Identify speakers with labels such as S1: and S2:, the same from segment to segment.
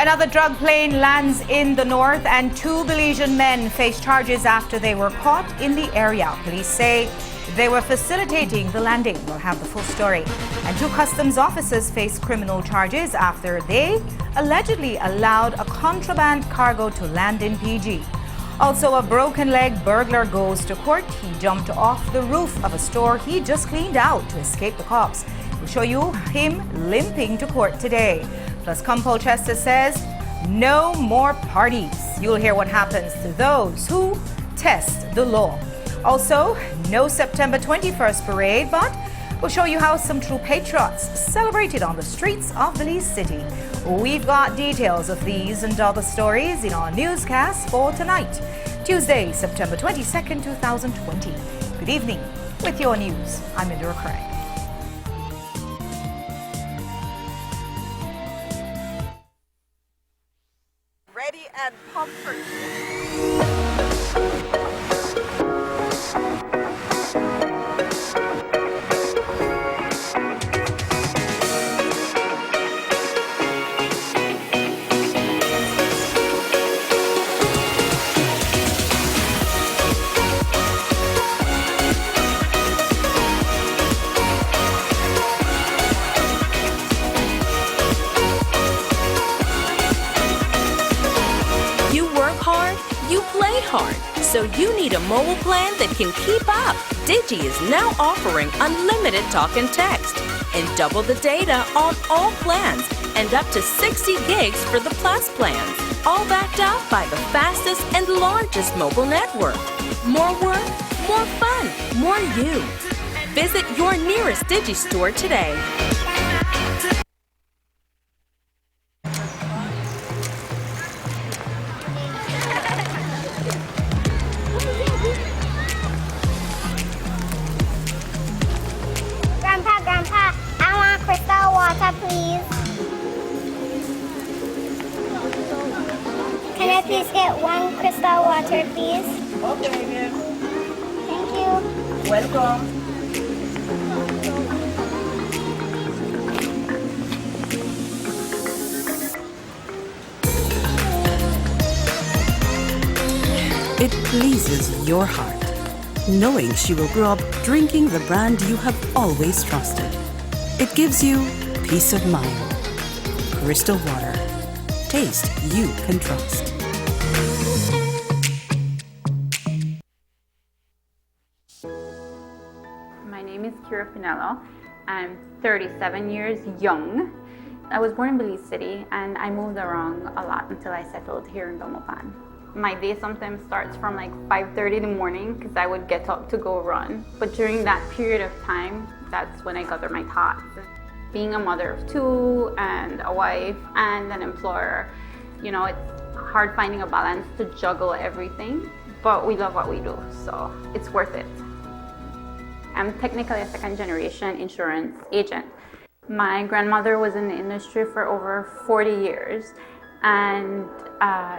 S1: Another drug plane lands in the north and two Belizean men face charges after they were caught in the area. Police say they were facilitating the landing. We'll have the full story. And two customs officers face criminal charges after they allegedly allowed a contraband cargo to land in PG. Also, a broken leg burglar goes to court. He jumped off the roof of a store he just cleaned out to escape the cops. We'll show you him limping to court today. Plus, Colchester says no more parties. You'll hear what happens to those who test the law. Also, no September 21st parade, but we'll show you how some true patriots celebrated on the streets of Belize City. We've got details of these and other stories in our newscast for tonight, Tuesday, September 22nd, 2020. Good evening. With your news, I'm Indira Craig.
S2: Ready and comfort.
S3: Hard. So you need a mobile plan that can keep up. Digi is now offering unlimited talk and text and double the data on all plans and up to 60 gigs for the Plus plans. All backed up by the fastest and largest mobile network. More work, more fun, more you. Visit your nearest Digi store today.
S4: Grandpa, I want crystal water, please. Can I please get one crystal water, please?
S2: Okay, then.
S4: Thank you.
S2: Welcome.
S5: It pleases your heart, knowing she will grow up drinking the brand you have always trusted. It gives you peace of mind. Crystal Water. Taste you can trust.
S6: My name is Kira Pinello. I'm 37 years young. I was born in Belize City and I moved around a lot until I settled here in Belmopan. My day sometimes starts from like 5:30 in the morning because I would get up to go run. But during that period of time, that's when I gather my thoughts. Being a mother of two and a wife and an employer, you know, it's hard finding a balance to juggle everything, but we love what we do, so it's worth it. I'm technically a second-generation insurance agent. My grandmother was in the industry for over 40 years, and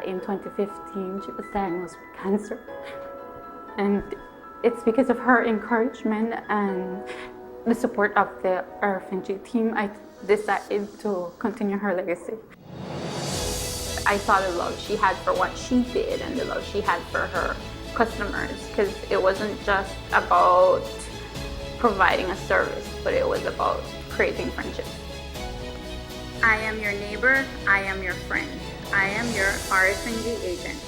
S6: in 2015, she was diagnosed with cancer. And it's because of her encouragement and the support of the RFNG team, I decided to continue her legacy. I saw the love she had for what she did and the love she had for her customers, because it wasn't just about providing a service, but it was about creating friendships. I am your neighbor, I am your friend. I am your RFNG agent.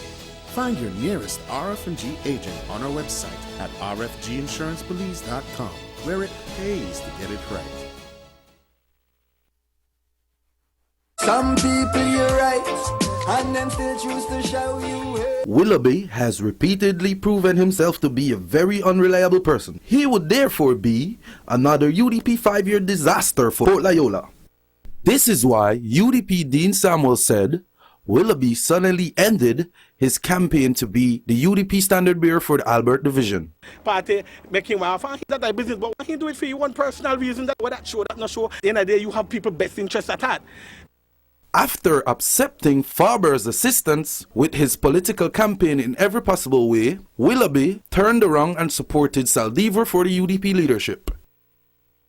S7: Find your nearest RFNG agent on our website at rfginsurancepolice.com, where it pays to get it right.
S8: Some people you're right, and them still choose to show you hate.
S9: Willoughby has repeatedly proven himself to be a very unreliable person. He would therefore be another UDP 5-year disaster for Port Loyola. This is why UDP Dean Samuel said Willoughby suddenly ended his campaign to be the UDP standard bearer for the Albert Division.
S10: Party making off that I business, but why can't do it for you one personal reason that show, that not show. At the end of the day, you have people best interest at heart.
S9: After accepting Farber's assistance with his political campaign in every possible way, Willoughby turned around and supported Saldivar for the UDP leadership.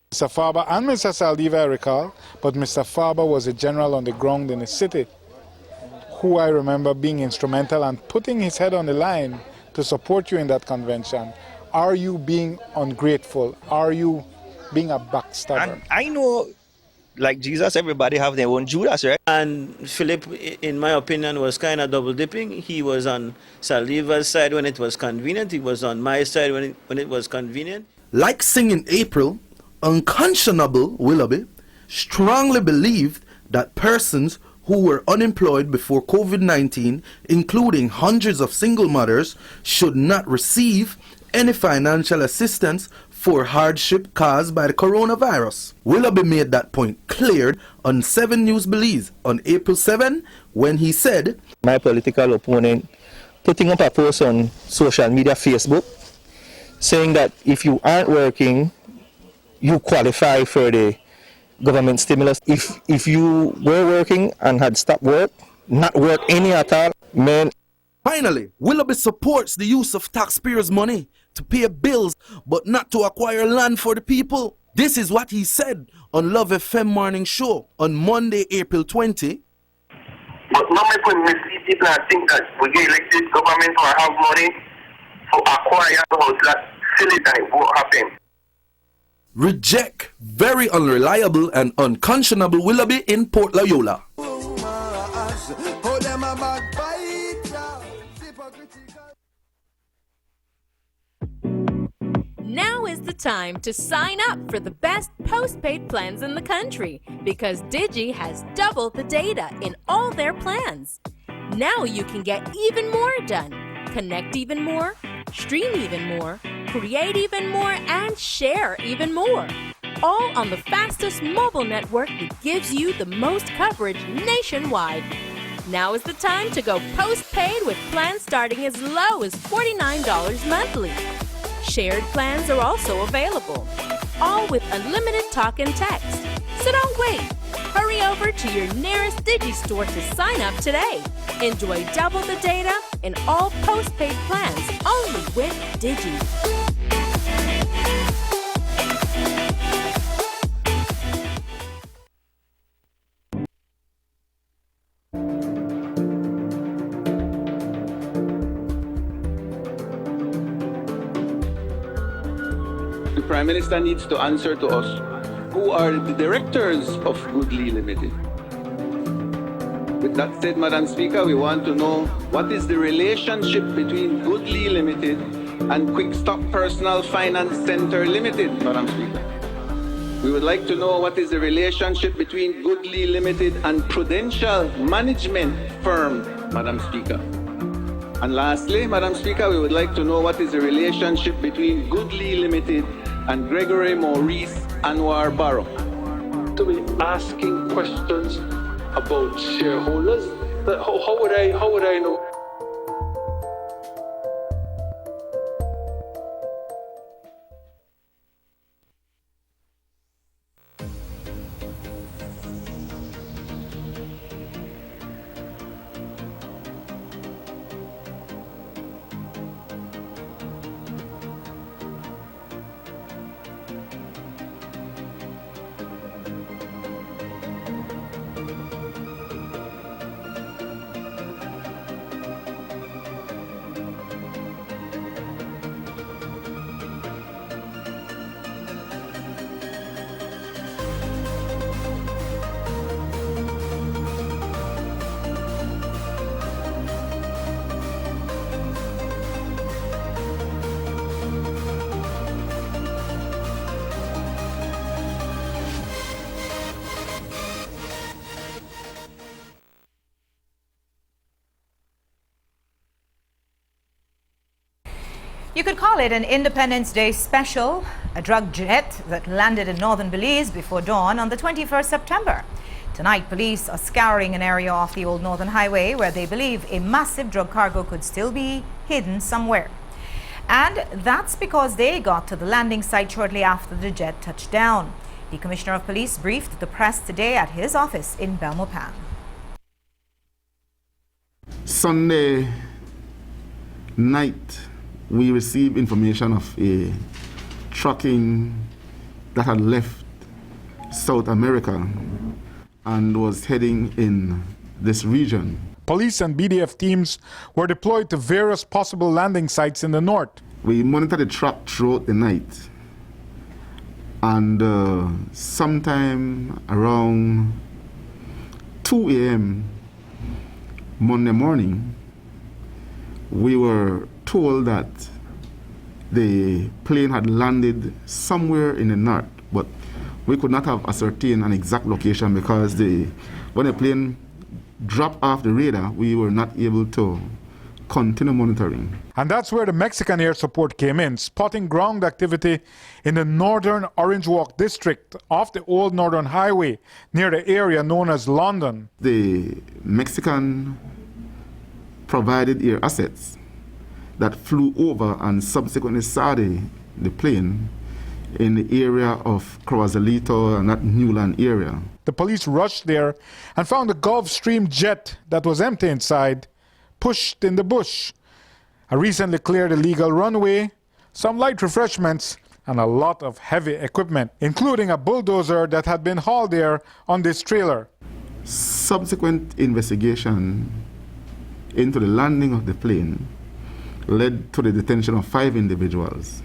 S11: Mr. Farber and Mr. Saldivar, I recall, but Mr. Farber was a general on the ground in the city. who I remember being instrumental and putting his head on the line to support you in that convention. Are you being ungrateful? Are you being a backstabber?
S12: And I know, like Jesus, everybody have their own Judas, right? And Philip, in my opinion, was kind of double dipping. He was on Saldivar's side when it was convenient. He was on my side when it was convenient.
S9: Like singing April, Unconscionable Willoughby strongly believed that persons who were unemployed before COVID-19, including hundreds of single mothers, should not receive any financial assistance for hardship caused by the coronavirus. Willoughby made that point clear on 7 News Belize on April 7 when he said,
S13: "My political opponent putting up a post on social media, Facebook, saying that if you aren't working, you qualify for the government stimulus. If you were working and had stopped work, not work any at all, man."
S9: Finally, Willoughby supports the use of taxpayers' money to pay bills, but not to acquire land for the people. This is what he said on Love FM Morning Show on Monday, April 20.
S14: But not make we mislead people and think that we get elected government or have money to acquire the house. That silly time won't happen.
S9: Reject very unreliable and unconscionable Willoughby in Port Loyola.
S3: Now is the time to sign up for the best postpaid plans in the country because Digi has doubled the data in all their plans. Now you can get even more done, connect even more, stream even more, create even more, and share even more. All on the fastest mobile network that gives you the most coverage nationwide. Now is the time to go postpaid with plans starting as low as $49 monthly. Shared plans are also available, all with unlimited talk and text. So don't wait. Hurry over to your nearest Digi store to sign up today. Enjoy double the data in all postpaid plans only with Digi.
S15: The Prime Minister needs to answer to us who are the directors of Goodly Limited. With that said, Madam Speaker, we want to know what is the relationship between Goodly Limited and Quick Stop Personal Finance Center Limited, Madam Speaker. We would like to know what is the relationship between Goodly Limited and Prudential Management Firm, Madam Speaker. And lastly, Madam Speaker, we would like to know what is the relationship between Goodly Limited and Gregory Maurice Anwar Barrow.
S16: To be asking questions about shareholders, how would I know?
S1: You could call it an Independence Day special, a drug jet that landed in northern Belize before dawn on the 21st September. Tonight, police are scouring an area off the old Northern Highway where they believe a massive drug cargo could still be hidden somewhere. And that's because they got to the landing site shortly after the jet touched down. The Commissioner of Police briefed the press today at his office in Belmopan.
S17: Sunday night, we received information of a trucking that had left South America and was heading in this region.
S11: Police and BDF teams were deployed to various possible landing sites in the north.
S17: We monitored the track throughout the night, and sometime around 2 a.m. Monday morning, we were told that the plane had landed somewhere in the north, but we could not have ascertained an exact location because when the plane dropped off the radar, we were not able to continue monitoring.
S11: And that's where the Mexican air support came in, spotting ground activity in the northern Orange Walk district off the old Northern Highway near the area known as London.
S17: The Mexican provided air assets that flew over and subsequently saw the plane in the area of Cruzalito and that Newland area.
S11: The police rushed there and found a Gulfstream jet that was empty inside, pushed in the bush. A recently cleared illegal runway, some light refreshments, and a lot of heavy equipment, including a bulldozer that had been hauled there on this trailer.
S17: Subsequent investigation into the landing of the plane led to the detention of 5 individuals.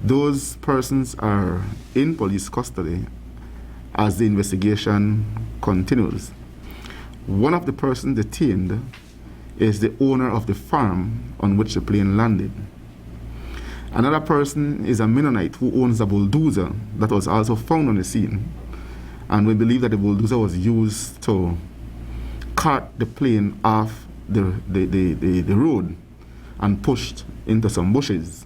S17: Those persons are in police custody as the investigation continues. One of the persons detained is the owner of the farm on which the plane landed. Another person is a Mennonite who owns a bulldozer that was also found on the scene. And we believe that the bulldozer was used to cart the plane off the road and pushed into some bushes.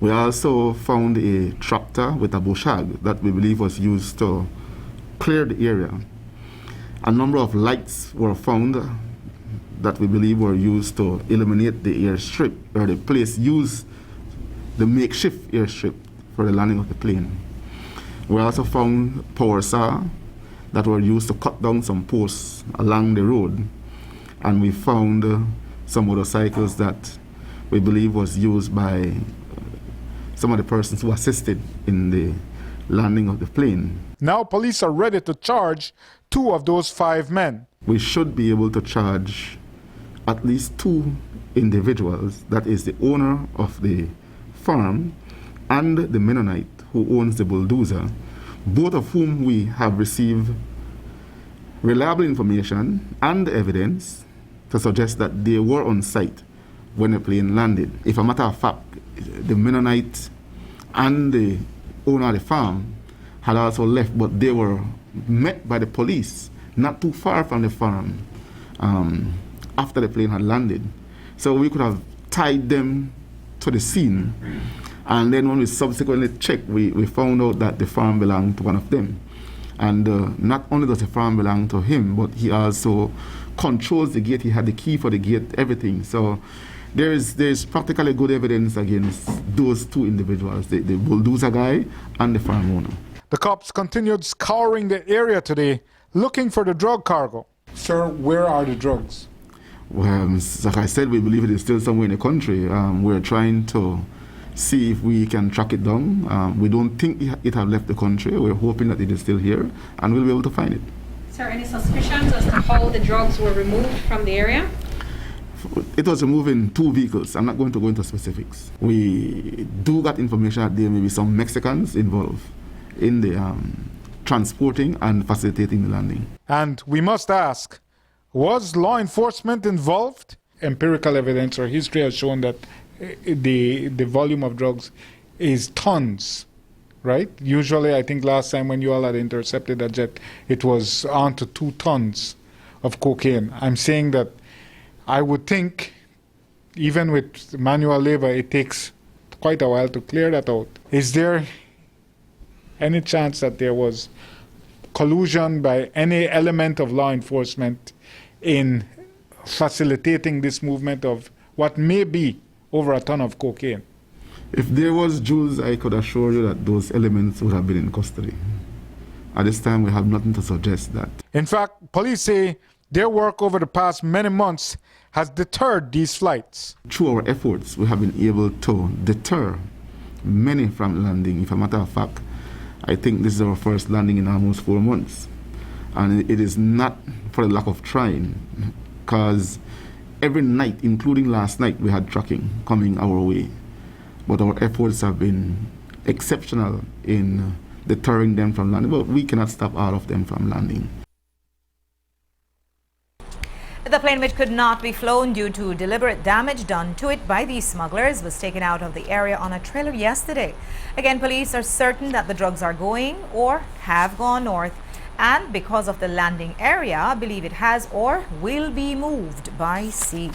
S17: We also found a tractor with a bush hog that we believe was used to clear the area. A number of lights were found that we believe were used to illuminate the airstrip, or the place used the makeshift airstrip for the landing of the plane. We also found power saw that were used to cut down some posts along the road, and we found some motorcycles that we believe was used by some of the persons who assisted in the landing of the plane.
S11: Now police are ready to charge 2 of those 5 men.
S17: We should be able to charge at least 2 individuals, that is the owner of the farm and the Mennonite who owns the bulldozer, both of whom we have received reliable information and evidence to suggest that they were on site when the plane landed. If a matter of fact, the Mennonite and the owner of the farm had also left, but they were met by the police not too far from the farm after the plane had landed. So we could have tied them to the scene, and then when we subsequently checked, we found out that the farm belonged to one of them. And not only does the farm belong to him, but he also controls the gate. He had the key for the gate, everything. So there's practically good evidence against those 2 individuals, the bulldozer guy and the farm owner.
S11: The cops continued scouring the area today, looking for the drug cargo. Sir, where are the drugs?
S17: Well, like I said, we believe it is still somewhere in the country. We're trying to see if we can track it down. We don't think it has left the country. We're hoping that it is still here, and we'll be able to find it.
S18: Sir, any suspicions as to how the drugs were removed from the area?
S17: It was removed in 2 vehicles. I'm not going to go into specifics. We do got information that there may be some Mexicans involved in the transporting and facilitating the landing.
S11: And we must ask, was law enforcement involved? Empirical evidence or history has shown that the volume of drugs is tons, right? Usually, I think last time when you all had intercepted a jet, it was on to 2 tons of cocaine. I'm saying that I would think, even with manual labor, it takes quite a while to clear that out. Is there any chance that there was collusion by any element of law enforcement in facilitating this movement of what may be over a ton of cocaine?
S17: If there was, Jules, I could assure you that those elements would have been in custody. At this time, we have nothing to suggest that.
S11: In fact, police say their work over the past many months has deterred these flights.
S17: Through our efforts, we have been able to deter many from landing. If a matter of fact, I think this is our first landing in almost 4 months. And it is not for the lack of trying, because every night, including last night, we had tracking coming our way. But our efforts have been exceptional in deterring them from landing. But we cannot stop all of them from landing.
S1: The plane, which could not be flown due to deliberate damage done to it by these smugglers, was taken out of the area on a trailer yesterday. Again, police are certain that the drugs are going or have gone north, and because of the landing area, believe it has or will be moved by sea.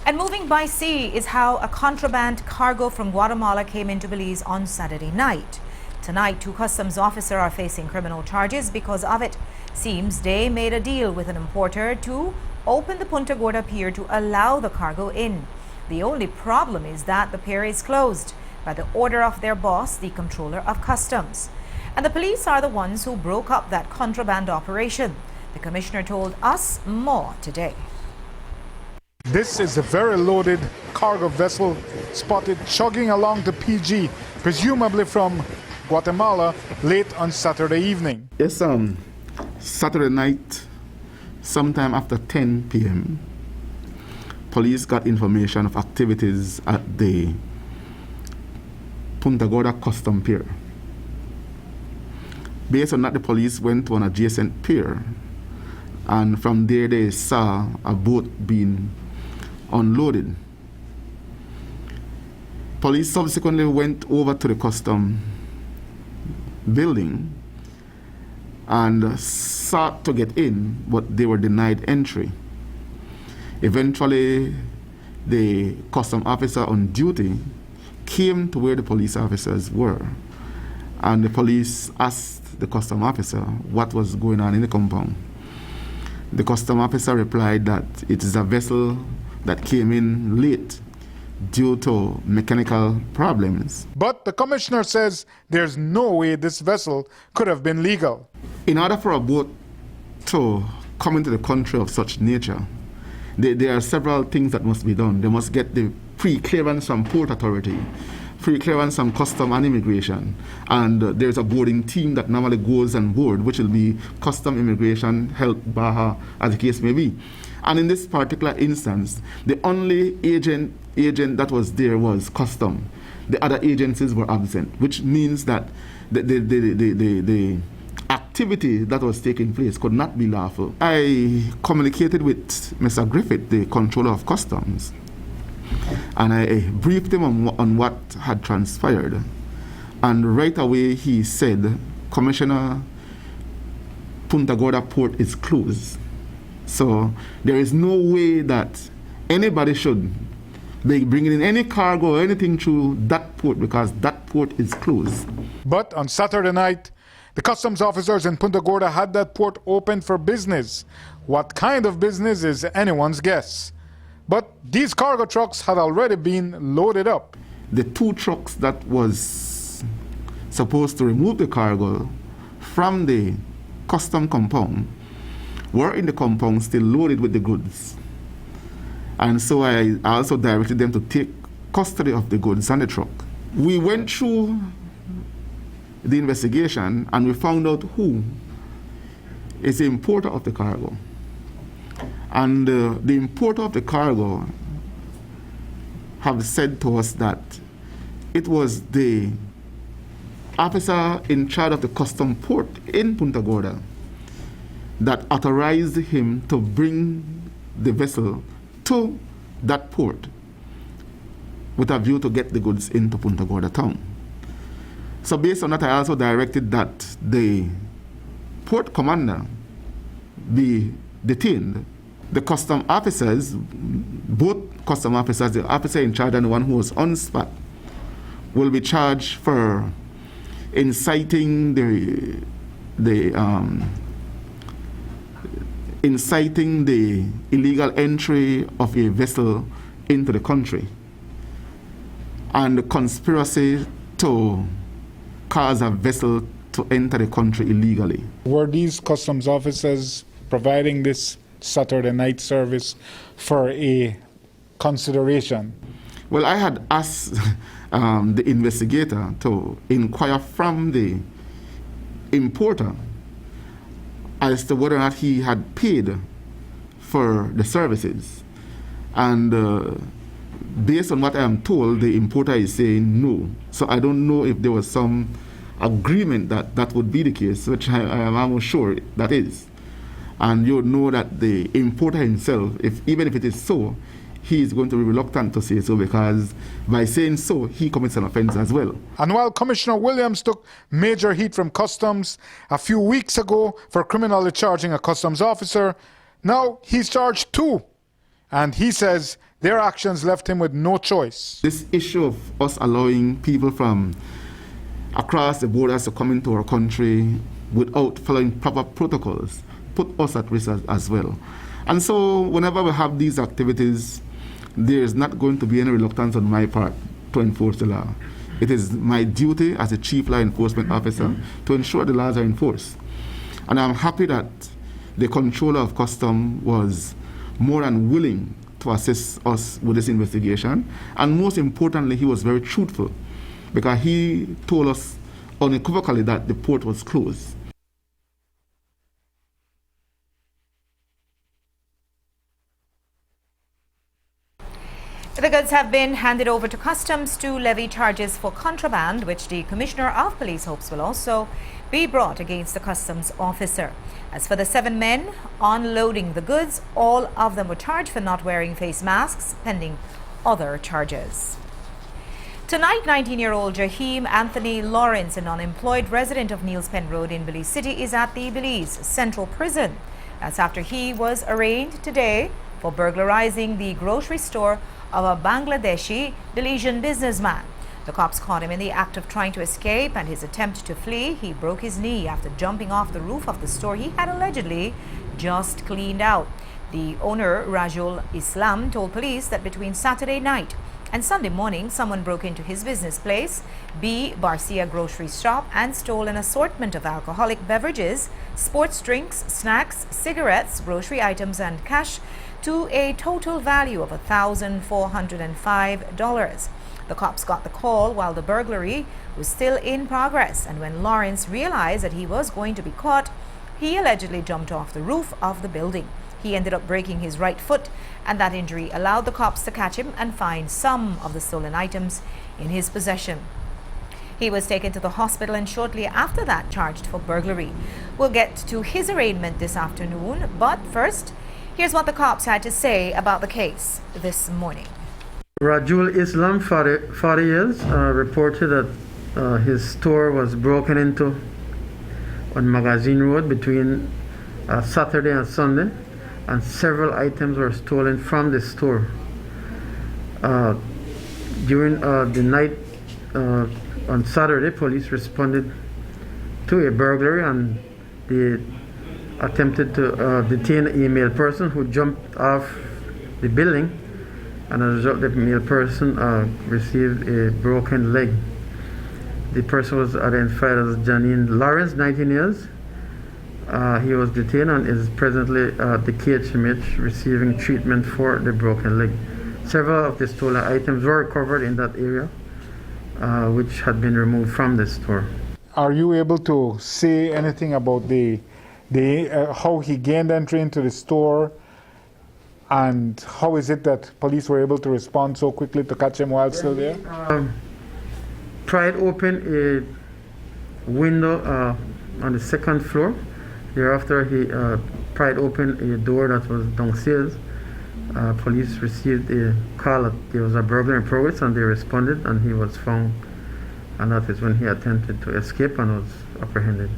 S1: And moving by sea is how a contraband cargo from Guatemala came into Belize on Saturday night. Tonight, 2 customs officers are facing criminal charges because of it. Seems they made a deal with an importer to open the Punta Gorda pier to allow the cargo in. The only problem is that the pier is closed by the order of their boss, the Comptroller of Customs. And the police are the ones who broke up that contraband operation. The commissioner told us more today.
S11: This is a very loaded cargo vessel spotted chugging along the PG, presumably from Guatemala, late on Saturday evening.
S17: Yes, Saturday night, sometime after 10 p.m., police got information of activities at the Punta Gorda Custom Pier. Based on that, the police went to an adjacent pier, and from there they saw a boat being unloaded. Police subsequently went over to the custom building and sought to get in, but they were denied entry. Eventually, the custom officer on duty came to where the police officers were, and the police asked the custom officer what was going on in the compound. The custom officer replied that it is a vessel that came in late due to mechanical problems.
S11: But the commissioner says there's no way this vessel could have been legal.
S17: In order for a boat to come into the country of such nature, there are several things that must be done. They must get the pre-clearance from Port Authority, pre-clearance from Custom and Immigration, and there's a boarding team that normally goes on board, which will be Custom, Immigration, Health, Baja, as the case may be. And in this particular instance, the only agent that was there was Custom. The other agencies were absent, which means that the activity that was taking place could not be lawful. I communicated with Mr. Griffith, the Controller of Customs, and I briefed him on what had transpired. And right away he said, Commissioner, Punta Gorda port is closed. So there is no way that anybody should be bringing in any cargo or anything through that port, because that port is closed.
S11: But on Saturday night, the customs officers in Punta Gorda had that port open for business. What kind of business is anyone's guess. But these cargo trucks had already been loaded up.
S17: The 2 trucks that was supposed to remove the cargo from the custom compound were in the compound still loaded with the goods. And so I also directed them to take custody of the goods and the truck. We went through the investigation and we found out who is the importer of the cargo. And the importer of the cargo have said to us that it was the officer in charge of the custom port in Punta Gorda that authorized him to bring the vessel to that port with a view to get the goods into Punta Gorda town. So based on that, I also directed that the port commander be detained. The custom officers, both custom officers, the officer in charge and the one who was on spot, will be charged for inciting inciting the illegal entry of a vessel into the country and the conspiracy to cause a vessel to enter the country illegally.
S11: Were these customs officers providing this Saturday night service for a consideration?
S17: Well, I had asked the investigator to inquire from the importer as to whether or not he had paid for the services. And based on what I am told, the importer is saying no. So I don't know if there was some agreement that that would be the case, which I am almost sure that is. And you know that the importer himself, even if it is so, he is going to be reluctant to say so, because by saying so, he commits an offense as well.
S11: And while Commissioner Williams took major heat from Customs a few weeks ago for criminally charging a Customs officer, now he's charged too. And he says their actions left him with no choice.
S17: This issue of us allowing people from across the borders to come into our country without following proper protocols put us at risk as well. And so whenever we have these activities, there is not going to be any reluctance on my part to enforce the law. It is my duty as a chief law enforcement officer to ensure the laws are enforced. And I'm happy that the controller of Customs was more than willing to assist us with this investigation. And most importantly, he was very truthful, because he told us unequivocally that the port was closed.
S1: The goods have been handed over to Customs to levy charges for contraband, which the Commissioner of Police hopes will also be brought against the Customs officer. As for the 7 men unloading the goods, all of them were charged for not wearing face masks, pending other charges. Tonight, 19-year-old Jaheim Anthony Lawrence, an unemployed resident of Neils Pen Road in Belize City, is at the Belize Central Prison. That's after he was arraigned today for burglarizing the grocery store of a Bangladeshi Belizean businessman. The cops caught him in the act of trying to escape, and his attempt to flee. He broke his knee after jumping off the roof of the store he had allegedly just cleaned out. The owner, Rajul Islam, told police that between Saturday night and Sunday morning, someone broke into his business place, B. Barcia Grocery Shop, and stole an assortment of alcoholic beverages, sports drinks, snacks, cigarettes, grocery items, and cash, to a total value of $1,405. The cops got the call while the burglary was still in progress, and when Lawrence realized that he was going to be caught, he allegedly jumped off the roof of the building. He ended up breaking his right foot, and that injury allowed the cops to catch him and find some of the stolen items in his possession. He was taken to the hospital and shortly after that charged for burglary. We'll get to his arraignment this afternoon, but first, here's what the cops had to say about the case this morning.
S19: Rajul Islam, 40 years, reported that his store was broken into on Magazine Road between Saturday and Sunday, and several items were stolen from the store. During the night on Saturday, police responded to a burglary, and they attempted to detain a male person who jumped off the building, and as a result, the male person received a broken leg. The person was identified as Janine Lawrence, 19 years. He was detained and is presently at the KHMH receiving treatment for the broken leg. Several of the stolen items were recovered in that area, which had been removed from the store.
S11: Are you able to say anything about how he gained entry into the store, and how is it that police were able to respond so quickly to catch him while still there?
S19: Pried open a window on the second floor. Thereafter, he pried open a door that was downstairs. Police received a call that there was a burglary in progress, and they responded, and he was found. And that is when he attempted to escape and was apprehended.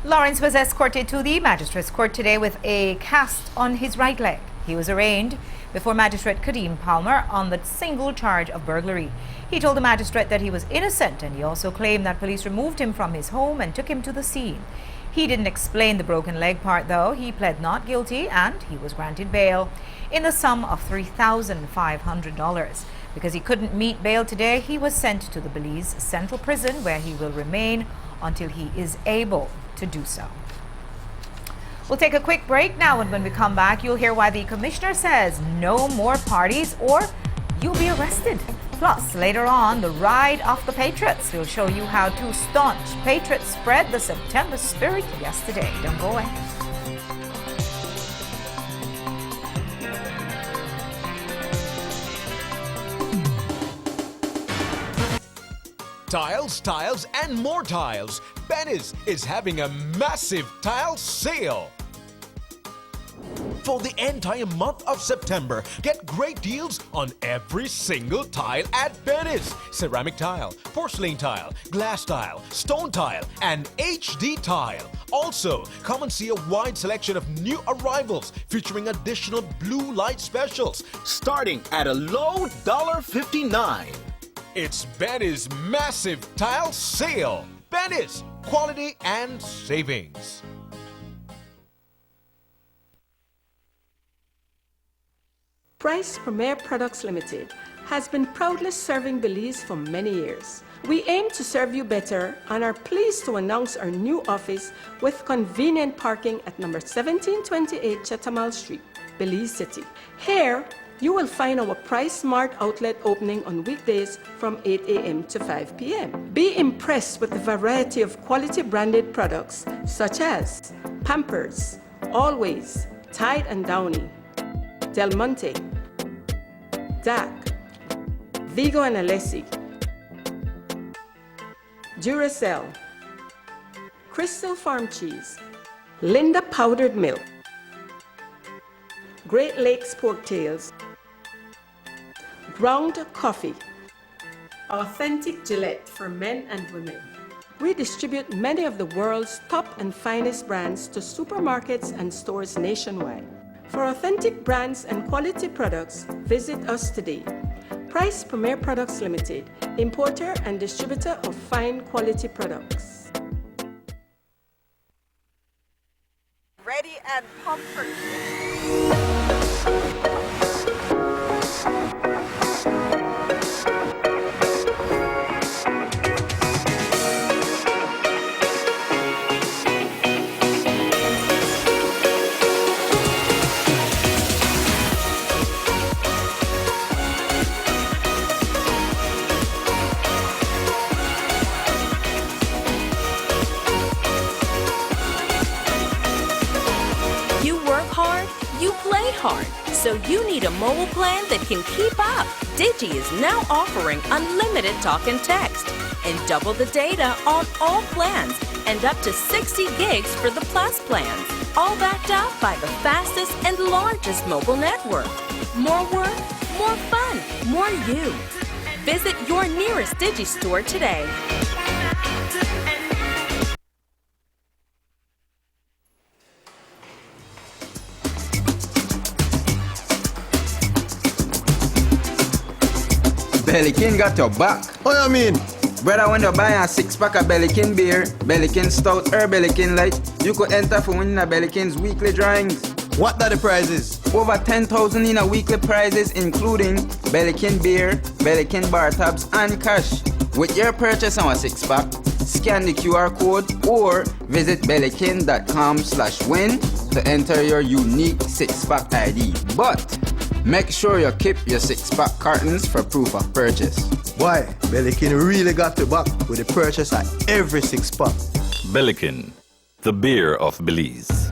S1: Lawrence was escorted to the Magistrates Court today with a cast on his right leg. He was arraigned before Magistrate Kadeem Palmer on the single charge of burglary. He told the magistrate that he was innocent, and he also claimed that police removed him from his home and took him to the scene. He didn't explain the broken leg part, though. He pled not guilty, and he was granted bail in the sum of $3,500. Because he couldn't meet bail today, he was sent to the Belize Central Prison, where he will remain until he is able to do so. We'll take a quick break now, and when we come back, you'll hear why the commissioner says no more parties or you'll be arrested. Plus, later on, the ride of the Patriots. We'll show you how two staunch Patriots spread the September spirit yesterday. Don't go away.
S20: Tiles, tiles, and more tiles. Benny's is having a massive tile sale. For the entire month of September, get great deals on every single tile at Benny's. Ceramic tile, porcelain tile, glass tile, stone tile, and HD tile. Also, come and see a wide selection of new arrivals featuring additional blue light specials starting at a low $1.59. It's Benny's massive tile sale. Benny's, quality and savings.
S21: Price Premier Products Limited has been proudly serving Belize for many years. We aim to serve you better and are pleased to announce our new office with convenient parking at number 1728 Chetamal Street, Belize City. Here, you will find our Price Smart outlet opening on weekdays from 8 a.m. to 5 p.m. Be impressed with the variety of quality branded products such as Pampers, Always, Tide and Downy, Del Monte, DAC, Vigo and Alessi, Duracell, Crystal Farm Cheese, Linda Powdered Milk, Great Lakes Pork Tails, Ground Coffee, Authentic Gillette for men and women. We distribute many of the world's top and finest brands to supermarkets and stores nationwide. For authentic brands and quality products, visit us today. Price Premier Products Limited, importer and distributor of fine quality products.
S2: Ready and comfort.
S3: Hard, so you need a mobile plan that can keep up. Digi is now offering unlimited talk and text and double the data on all plans and up to 60 gigs for the Plus plans, all backed up by the fastest and largest mobile network. More work, more fun, more you. Visit your nearest Digi store today.
S22: Bellykin got your back. What you mean? Brother, when you buy a 6-pack of Bellykin beer, Bellykin Stout or Bellykin Light, you could enter for winning a Bellykin's weekly drawings. What are the prizes? Over 10,000 in a weekly prizes, including Bellykin beer, Bellykin bar tabs, and cash. With your purchase on a 6-pack, scan the QR code or visit bellykin.com/win to enter your unique 6-pack ID. But make sure you keep your 6-pack cartons for proof of purchase.
S23: Why? Bellykin really got the back with the purchase at every 6-pack.
S24: Bellykin, the beer of Belize.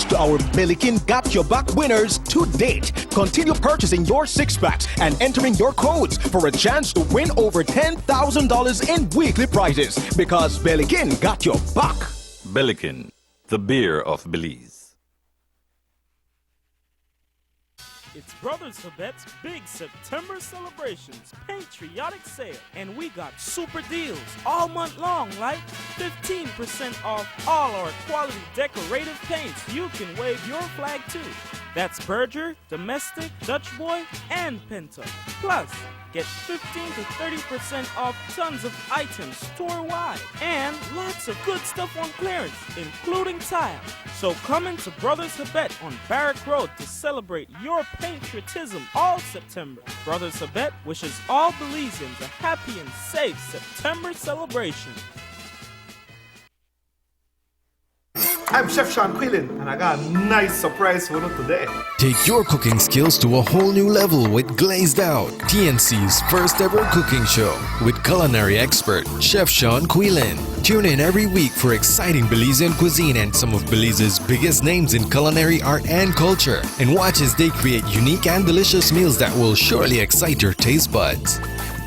S20: To our Bellykin Got Your Back winners to date. Continue purchasing your 6-packs and entering your codes for a chance to win over $10,000 in weekly prizes because Bellykin got your back.
S24: Bellykin, the beer of Belize.
S25: It's Brothers Habet's big September celebrations, patriotic sale, and we got super deals all month long, like 15% off all our quality decorative paints. You can wave your flag too. That's Berger, Domestic, Dutch Boy, and Penta. Plus, get 15 to 30% off tons of items store-wide and lots of good stuff on clearance, including tile. So come into Brothers Habet on Barrack Road to celebrate your patriotism all September. Brothers Habet wishes all Belizeans a happy and safe September celebration.
S4: I'm Chef Sean Quillen, and I got a nice surprise for you today.
S5: Take your cooking skills to a whole new level with Glazed Out, TNC's first ever cooking show with culinary expert Chef Sean Quillen. Tune in every week for exciting Belizean cuisine and some of Belize's biggest names in culinary art and culture, and watch as they create unique and delicious meals that will surely excite your taste buds.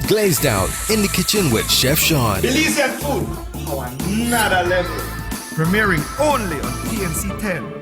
S5: Glazed Out in the kitchen with Chef Sean.
S4: Belizean food, on another level. Premiering only on TNC 10.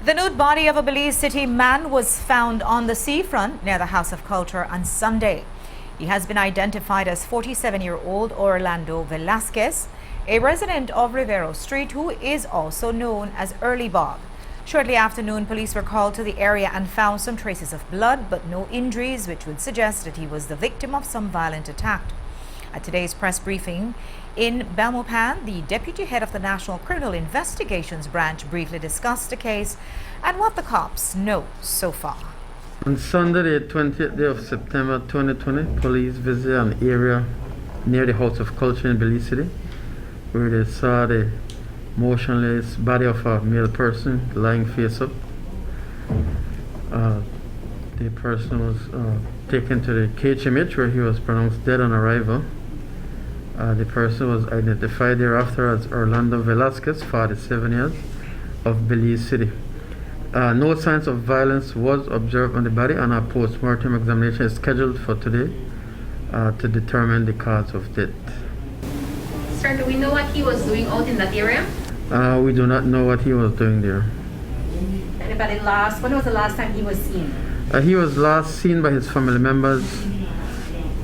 S1: The nude body of a Belize City man was found on the seafront near the House of Culture on Sunday. He has been identified as 47-year-old Orlando Velasquez, a resident of Rivero Street who is also known as Early Bob. Shortly after noon, police were called to the area and found some traces of blood but no injuries, which would suggest that he was the victim of some violent attack. At today's press briefing in Belmopan, the deputy head of the National Criminal Investigations Branch briefly discussed the case and what the cops know so far.
S19: On Sunday, the 20th day of September 2020, police visited an area near the House of Culture in Belize City, where they saw the motionless body of a male person lying face up. The person was taken to the KHMH, where he was pronounced dead on arrival. The person was identified thereafter as Orlando Velasquez, 47 years, of Belize City. No signs of violence was observed on the body, and a post-mortem examination is scheduled for today to determine the cause of death.
S18: Sir, do we know what he was doing out in that area?
S19: We do not know what he was doing there.
S18: When was the last time he was seen?
S19: He was last seen by his family members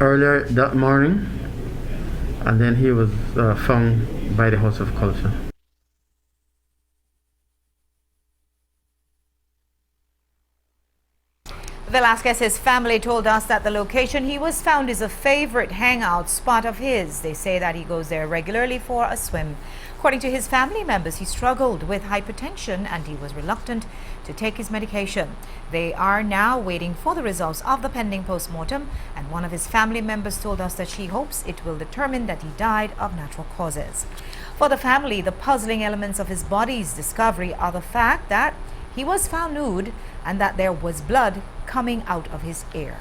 S19: earlier that morning, and then he was found by the House of Culture.
S1: Velasquez's family told us that the location he was found is a favorite hangout spot of his. They say that he goes there regularly for a swim. According to his family members, he struggled with hypertension and he was reluctant to take his medication. They are now waiting for the results of the pending post-mortem, and one of his family members told us that she hopes it will determine that he died of natural causes. For the family, the puzzling elements of his body's discovery are the fact that he was found nude and that there was blood coming out of his ear.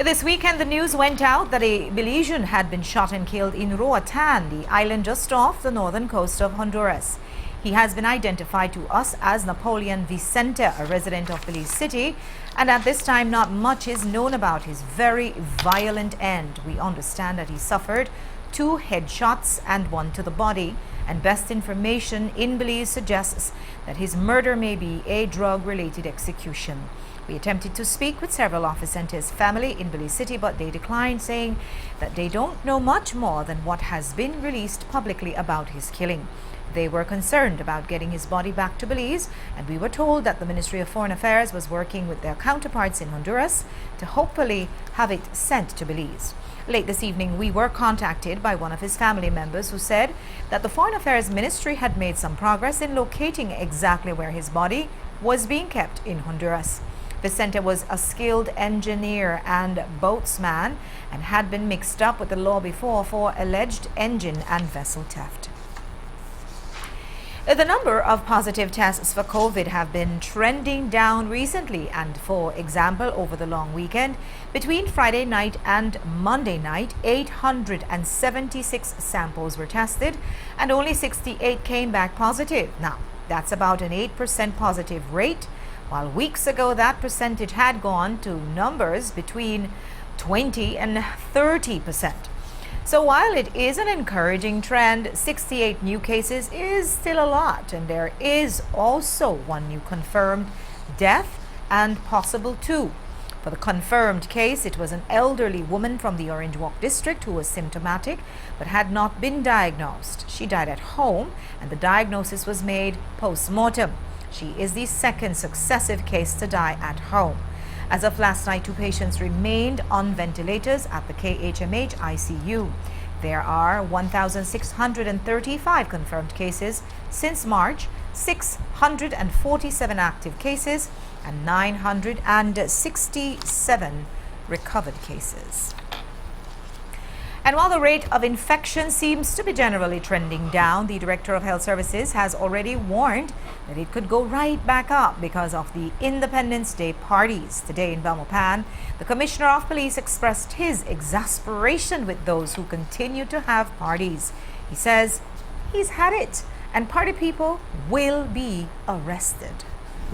S1: This weekend, the news went out that a Belizean had been shot and killed in Roatan, the island just off the northern coast of Honduras. He has been identified to us as Napoleon Vicente, a resident of Belize City, and at this time not much is known about his very violent end. We understand that he suffered 2 headshots and 1 to the body, and best information in Belize suggests that his murder may be a drug-related execution. We attempted to speak with several officers and his family in Belize City, but they declined, saying that they don't know much more than what has been released publicly about his killing. They were concerned about getting his body back to Belize, and we were told that the Ministry of Foreign Affairs was working with their counterparts in Honduras to hopefully have it sent to Belize. Late this evening, we were contacted by one of his family members who said that the Foreign Affairs Ministry had made some progress in locating exactly where his body was being kept in Honduras. Vicente was a skilled engineer and boatsman and had been mixed up with the law before for alleged engine and vessel theft. The number of positive tests for COVID have been trending down recently, and for example, over the long weekend, between Friday night and Monday night, 876 samples were tested and only 68 came back positive. Now, that's about an 8% positive rate, while weeks ago that percentage had gone to numbers between 20 and 30%. So while it is an encouraging trend, 68 new cases is still a lot, and there is also 1 new confirmed death and possible 2. For the confirmed case, it was an elderly woman from the Orange Walk district who was symptomatic but had not been diagnosed. She died at home, and the diagnosis was made post-mortem. She is the 2nd successive case to die at home. As of last night, 2 patients remained on ventilators at the KHMH ICU. There are 1,635 confirmed cases since March, 647 active cases, and 967 recovered cases. And while the rate of infection seems to be generally trending down, the Director of Health Services has already warned that it could go right back up because of the Independence Day parties. Today in Belmopan, the Commissioner of Police expressed his exasperation with those who continue to have parties. He says he's had it, and party people will be arrested.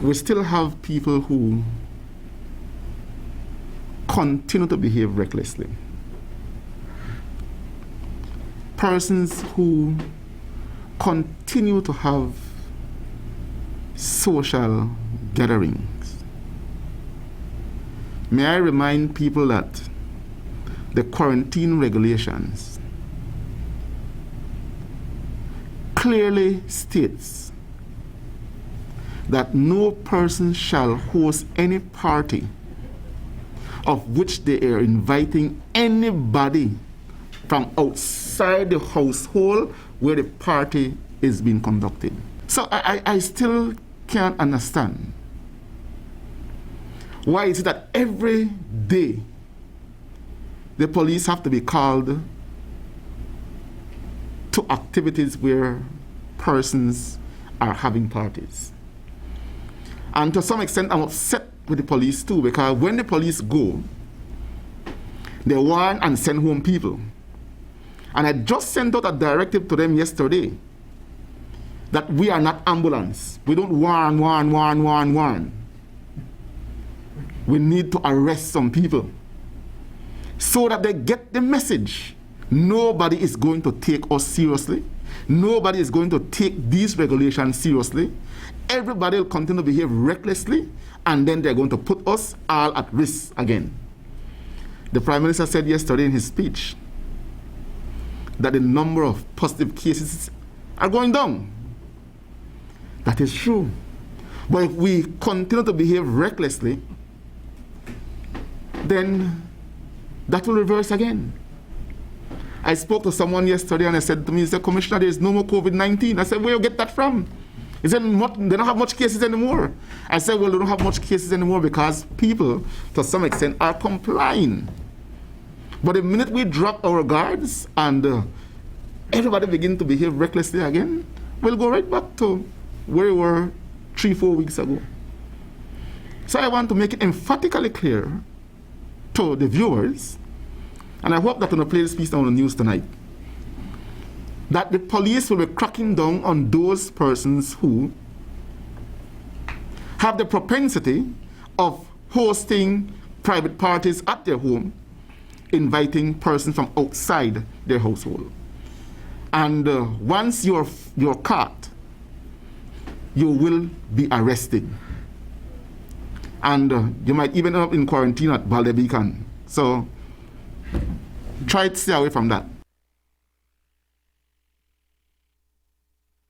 S17: We still have people who continue to behave recklessly. Persons who continue to have social gatherings. May I remind people that the quarantine regulations clearly states that no person shall host any party of which they are inviting anybody from outside the household where the party is being conducted. So I still can't understand why is it that every day the police have to be called to activities where persons are having parties. And to some extent, I'm upset with the police too, because when the police go, they warn and send home people. And I just sent out a directive to them yesterday that we are not ambulance. We don't warn. We need to arrest some people so that they get the message. Nobody is going to take us seriously. Nobody is going to take these regulations seriously. Everybody will continue to behave recklessly, and then they're going to put us all at risk again. The Prime Minister said yesterday in his speech that the number of positive cases are going down. That is true. But if we continue to behave recklessly, then that will reverse again. I spoke to someone yesterday and I said to me, he said, Commissioner, there is no more COVID-19. I said, where you get that from? He said, they don't have much cases anymore. I said, well, they don't have much cases anymore because people, to some extent, are complying. But the minute we drop our guards and everybody begin to behave recklessly again, we'll go right back to where we were 3-4 weeks ago. So I want to make it emphatically clear to the viewers, and I hope that when I play this piece on the news tonight, that the police will be cracking down on those persons who have the propensity of hosting private parties at their home, inviting persons from outside their household. And once you're caught, you will be arrested. And you might even end up in quarantine at Baldebekan. So try to stay away from that.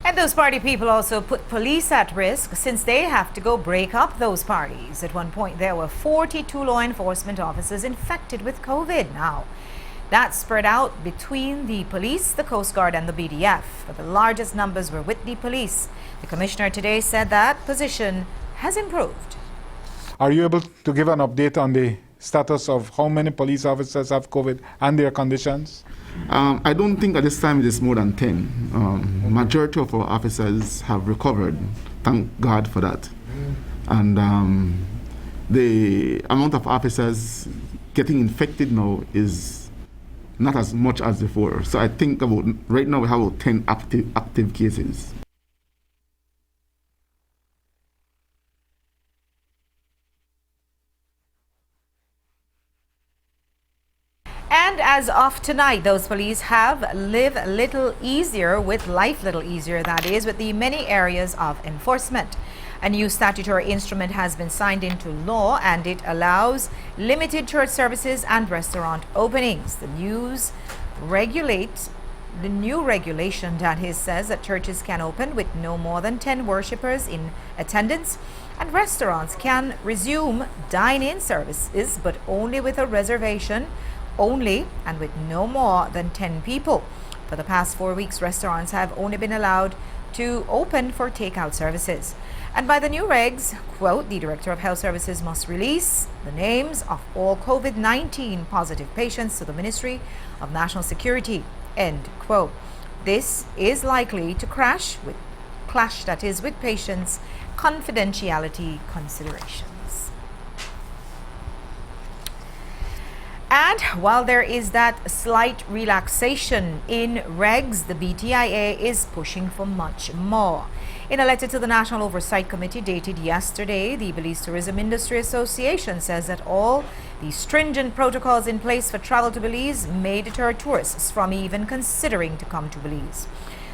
S1: And those party people also put police at risk since they have to go break up those parties. At one point, there were 42 law enforcement officers infected with COVID. Now, that spread out between the police, the Coast Guard, and the BDF. But the largest numbers were with the police. The commissioner today said that position has improved.
S11: Are you able to give an update on the status of how many police officers have COVID and their conditions?
S17: I don't think at this time it is more than 10. Majority of our officers have recovered. Thank God for that. And the amount of officers getting infected now is not as much as before. So I think right now we have about 10 active cases.
S1: And as of tonight, those police have live little easier with life little easier, that is, with the many areas of enforcement. A new statutory instrument has been signed into law, and it allows limited church services and restaurant openings. The new regulation, that is, says that churches can open with no more than 10 worshippers in attendance, and restaurants can resume dine-in services, but only with a reservation only and with no more than 10 people. For the past 4 weeks, restaurants have only been allowed to open for takeout services. And by the new regs, quote, the Director of Health Services must release the names of all COVID-19 positive patients to the Ministry of National Security, end quote. This is likely to clash with patients' confidentiality considerations. And while there is that slight relaxation in regs, the BTIA is pushing for much more. In a letter to the National Oversight Committee dated yesterday, the Belize Tourism Industry Association says that all the stringent protocols in place for travel to Belize may deter tourists from even considering to come to Belize.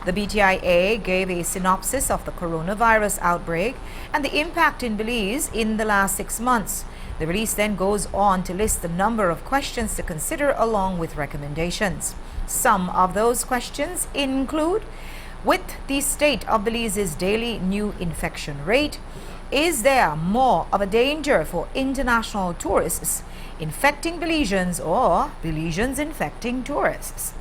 S1: The BTIA gave a synopsis of the coronavirus outbreak and the impact in Belize in the last 6 months. The release then goes on to list the number of questions to consider along with recommendations. Some of those questions include, with the state of Belize's daily new infection rate, is there more of a danger for international tourists infecting Belizeans or Belizeans infecting tourists?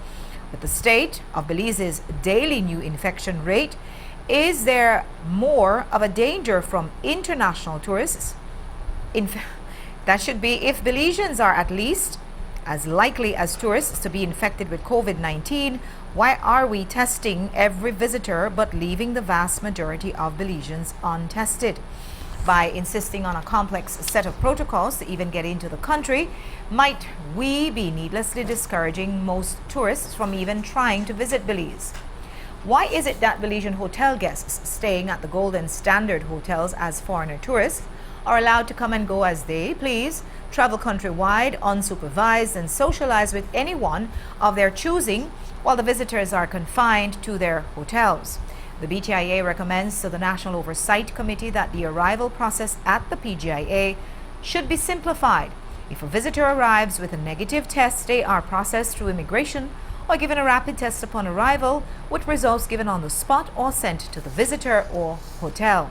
S1: With the state of Belize's daily new infection rate, is there more of a danger from international tourists? That should be if Belizeans are at least as likely as tourists to be infected with COVID-19, why are we testing every visitor but leaving the vast majority of Belizeans untested? By insisting on a complex set of protocols to even get into the country, might we be needlessly discouraging most tourists from even trying to visit Belize? Why is it that Belizean hotel guests staying at the Golden Standard hotels as foreigner tourists are allowed to come and go as they please, travel countrywide, unsupervised, and socialize with anyone of their choosing, while the visitors are confined to their hotels? The BTIA recommends to the National Oversight Committee that the arrival process at the PGIA should be simplified. If a visitor arrives with a negative test, they are processed through immigration or given a rapid test upon arrival, with results given on the spot or sent to the visitor or hotel.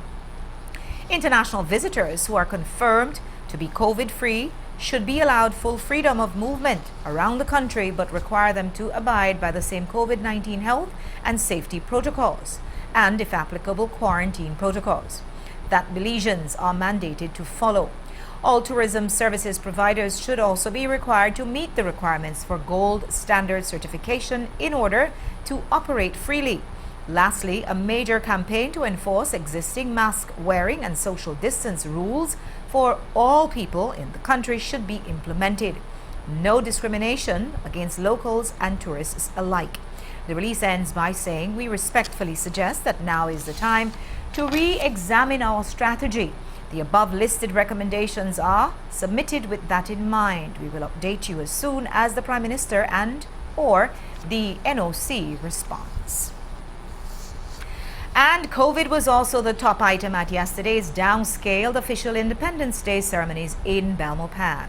S1: International visitors who are confirmed to be COVID-free should be allowed full freedom of movement around the country, but require them to abide by the same COVID-19 health and safety protocols, and, if applicable, quarantine protocols that Belizeans are mandated to follow. All tourism services providers should also be required to meet the requirements for Gold Standard certification in order to operate freely. Lastly, a major campaign to enforce existing mask wearing and social distance rules for all people in the country should be implemented. No discrimination against locals and tourists alike. The release ends by saying, we respectfully suggest that now is the time to re-examine our strategy. The above listed recommendations are submitted with that in mind. We will update you as soon as the Prime Minister and/or the NOC responds. And COVID was also the top item at yesterday's downscaled official Independence Day ceremonies in Belmopan.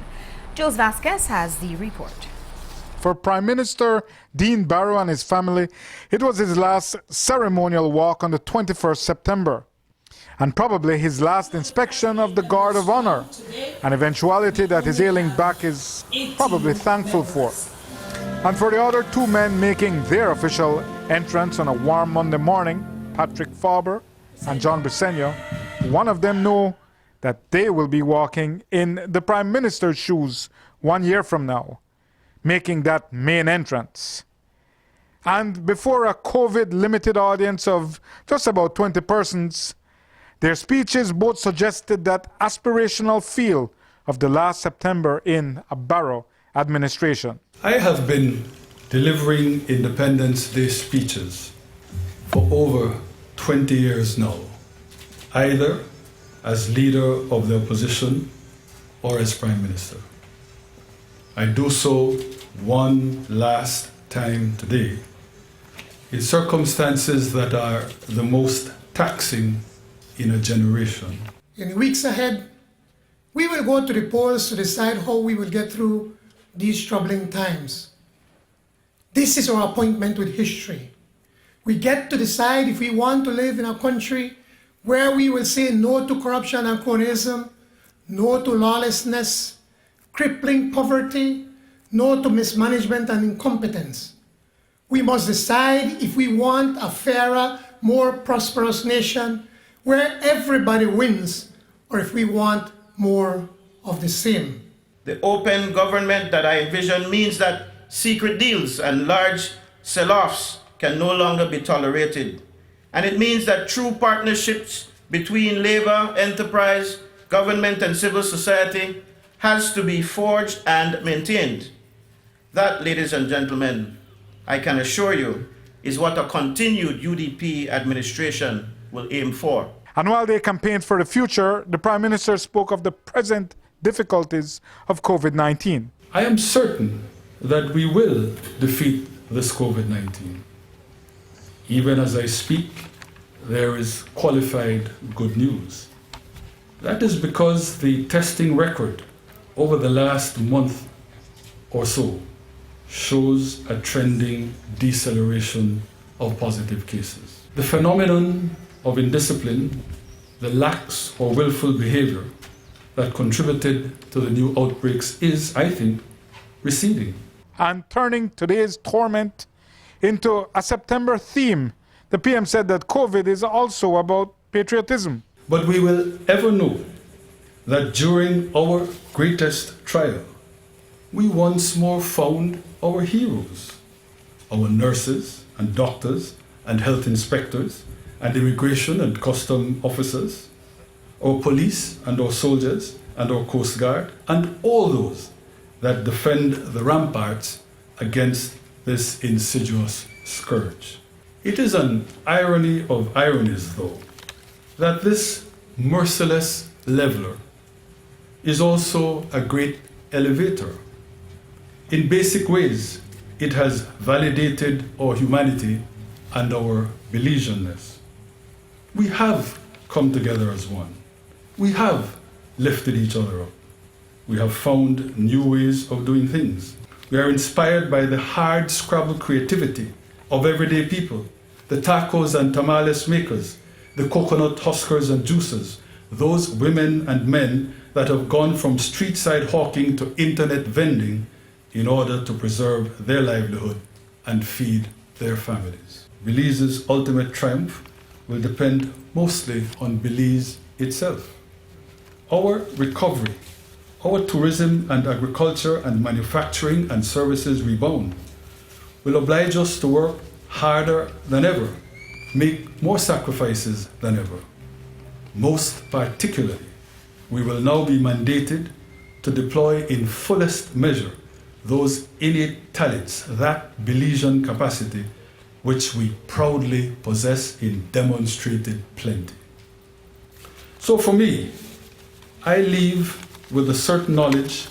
S1: Jules Vasquez has the report.
S11: For Prime Minister Dean Barrow and his family, it was his last ceremonial walk on the 21st September, and probably his last inspection of the Guard of Honor, an eventuality that his ailing back is probably thankful for. And for the other two men making their official entrance on a warm Monday morning, Patrick Faber and John Briceño, one of them know that they will be walking in the Prime Minister's shoes 1 year from now, making that main entrance. And before a COVID-limited audience of just about 20 persons, their speeches both suggested that aspirational feel of the last September in a Barrow administration.
S6: I have been delivering Independence Day speeches for over 20 years now, either as leader of the opposition or as Prime Minister. I do so one last time today in circumstances that are the most taxing in a generation.
S7: In the weeks ahead, we will go to the polls to decide how we will get through these troubling times. This is our appointment with history. We get to decide if we want to live in a country where we will say no to corruption and cronyism, no to lawlessness, crippling poverty, no to mismanagement and incompetence. We must decide if we want a fairer, more prosperous nation where everybody wins, or if we want more of the same.
S8: The open government that I envision means that secret deals and large sell-offs can no longer be tolerated. And it means that true partnerships between labor, enterprise, government, and civil society has to be forged and maintained. That, ladies and gentlemen, I can assure you, is what a continued UDP administration will aim for.
S11: And while they campaigned for the future, the Prime Minister spoke of the present difficulties of COVID-19.
S6: I am certain that we will defeat this COVID-19. Even as I speak, there is qualified good news. That is because the testing record over the last month or so shows a trending deceleration of positive cases. The phenomenon of indiscipline, the lax or willful behavior that contributed to the new outbreaks is, I think, receding.
S11: And turning today's torment into a September theme, the PM said that COVID is also about patriotism.
S6: But we will ever know that during our greatest trial, we once more found our heroes, our nurses and doctors and health inspectors and immigration and custom officers, our police and our soldiers and our Coast Guard, and all those that defend the ramparts against this insidious scourge. It is an irony of ironies, though, that this merciless leveler is also a great elevator. In basic ways, it has validated our humanity and our Belizeanness. We have come together as one. We have lifted each other up. We have found new ways of doing things. We are inspired by the hard scrabble creativity of everyday people, the tacos and tamales makers, the coconut huskers and juicers, those women and men that have gone from street-side hawking to internet vending in order to preserve their livelihood and feed their families. Belize's ultimate triumph will depend mostly on Belize itself. Our recovery, our tourism and agriculture and manufacturing and services rebound will oblige us to work harder than ever make more sacrifices than ever. Most particularly, we will now be mandated to deploy in fullest measure those innate talents, that Belizean capacity, which we proudly possess in demonstrated plenty. So for me, I leave with a certain knowledge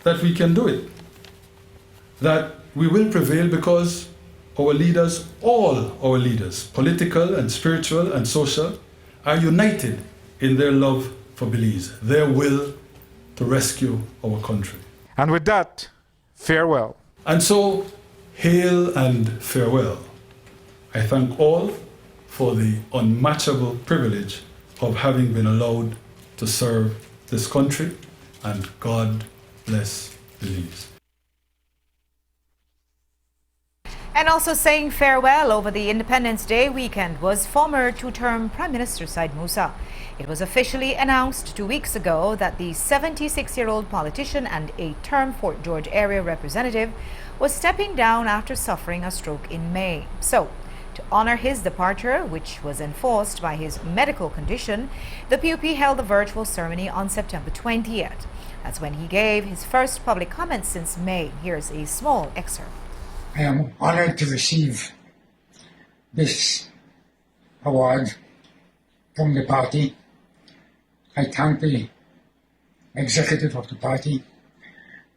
S6: that we can do it, that we will prevail because our leaders, all our leaders, political and spiritual and social, are united in their love for Belize, their will to rescue our country.
S11: And with that, farewell.
S6: And so, hail and farewell. I thank all for the unmatchable privilege of having been allowed to serve this country, and God bless Belize.
S1: And also saying farewell over the Independence Day weekend was former two-term Prime Minister Said Musa. It was officially announced 2 weeks ago that the 76-year-old politician and 8-term Fort George area representative was stepping down after suffering a stroke in May. So, to honor his departure, which was enforced by his medical condition, the PUP held a virtual ceremony on September 20th. That's when he gave his first public comments since May. Here's a small excerpt.
S9: I am honored to receive this award from the party. I thank the executive of the party,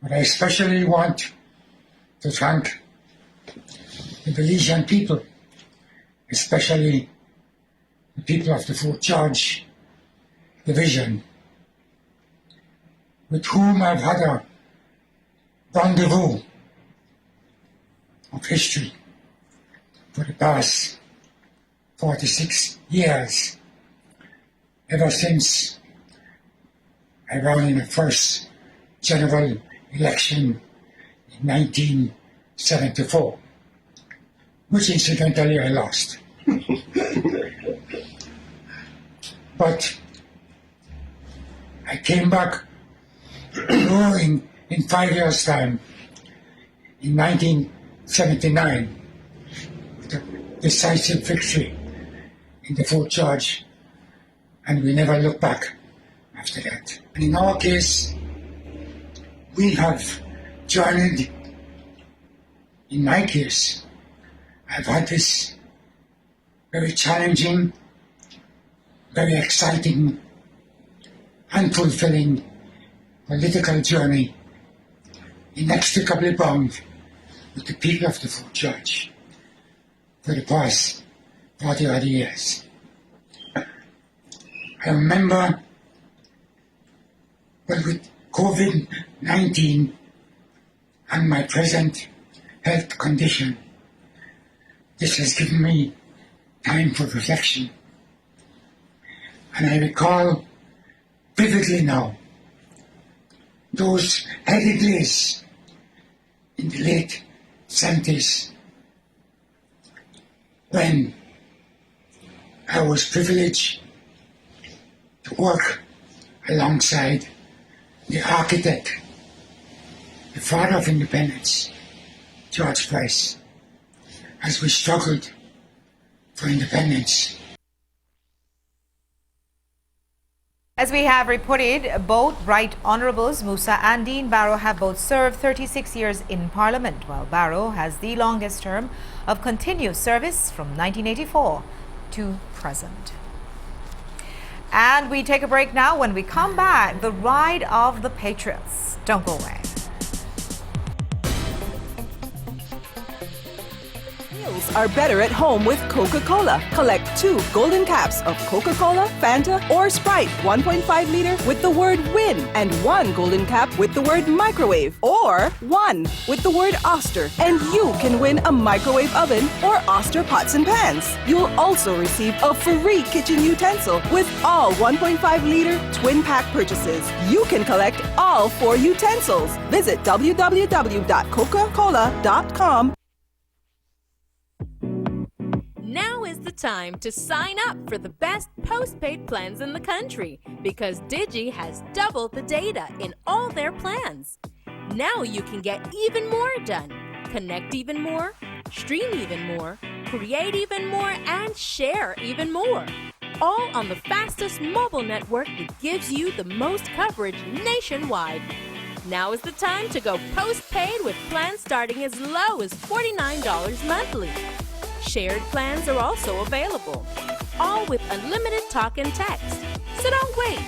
S9: but I especially want to thank the Belizean people, especially the people of the Fort George division, with whom I've had a rendezvous of history for the past 46 years, ever since I ran in the first general election in 1974, which incidentally I lost. But I came back in 5 years' time, in 1979, with a decisive victory in the Fort George, and we never looked back after that. And in our case, we have journeyed. In my case, I've had this very challenging, very exciting, and fulfilling political journey, inextricably bound with the people of the Fort George for the past 40-odd years. I remember, well, with COVID-19 and my present health condition, this has given me time for reflection. And I recall vividly now those heady days in the late 70s when I was privileged to work alongside the architect, the father of independence, George Price, as we struggled for independence.
S1: As we have reported, both Right Honourables Musa and Dean Barrow have both served 36 years in Parliament, while Barrow has the longest term of continuous service from 1984 to present. And we take a break now. When we come back, the ride of the Patriots. Don't go away.
S10: Meals are better at home with Coca-Cola. Collect 2 golden caps of Coca-Cola, Fanta, or Sprite 1.5 liter with the word WIN, and 1 golden cap with the word microwave, or 1 with the word Oster, and you can win a microwave oven or Oster pots and pans. You'll also receive a free kitchen utensil with all 1.5 liter twin pack purchases. You can collect all 4 utensils. Visit www.coca-cola.com.
S3: Now is the time to sign up for the best postpaid plans in the country, because Digi has doubled the data in all their plans. Now you can get even more done, connect even more, stream even more, create even more, and share even more. All on the fastest mobile network that gives you the most coverage nationwide. Now is the time to go postpaid with plans starting as low as $49 monthly. Shared plans are also available, all with unlimited talk and text. So don't wait.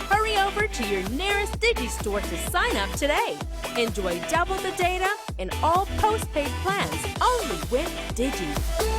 S3: Hurry over to your nearest Digi store to sign up today. Enjoy double the data in all postpaid plans only with Digi.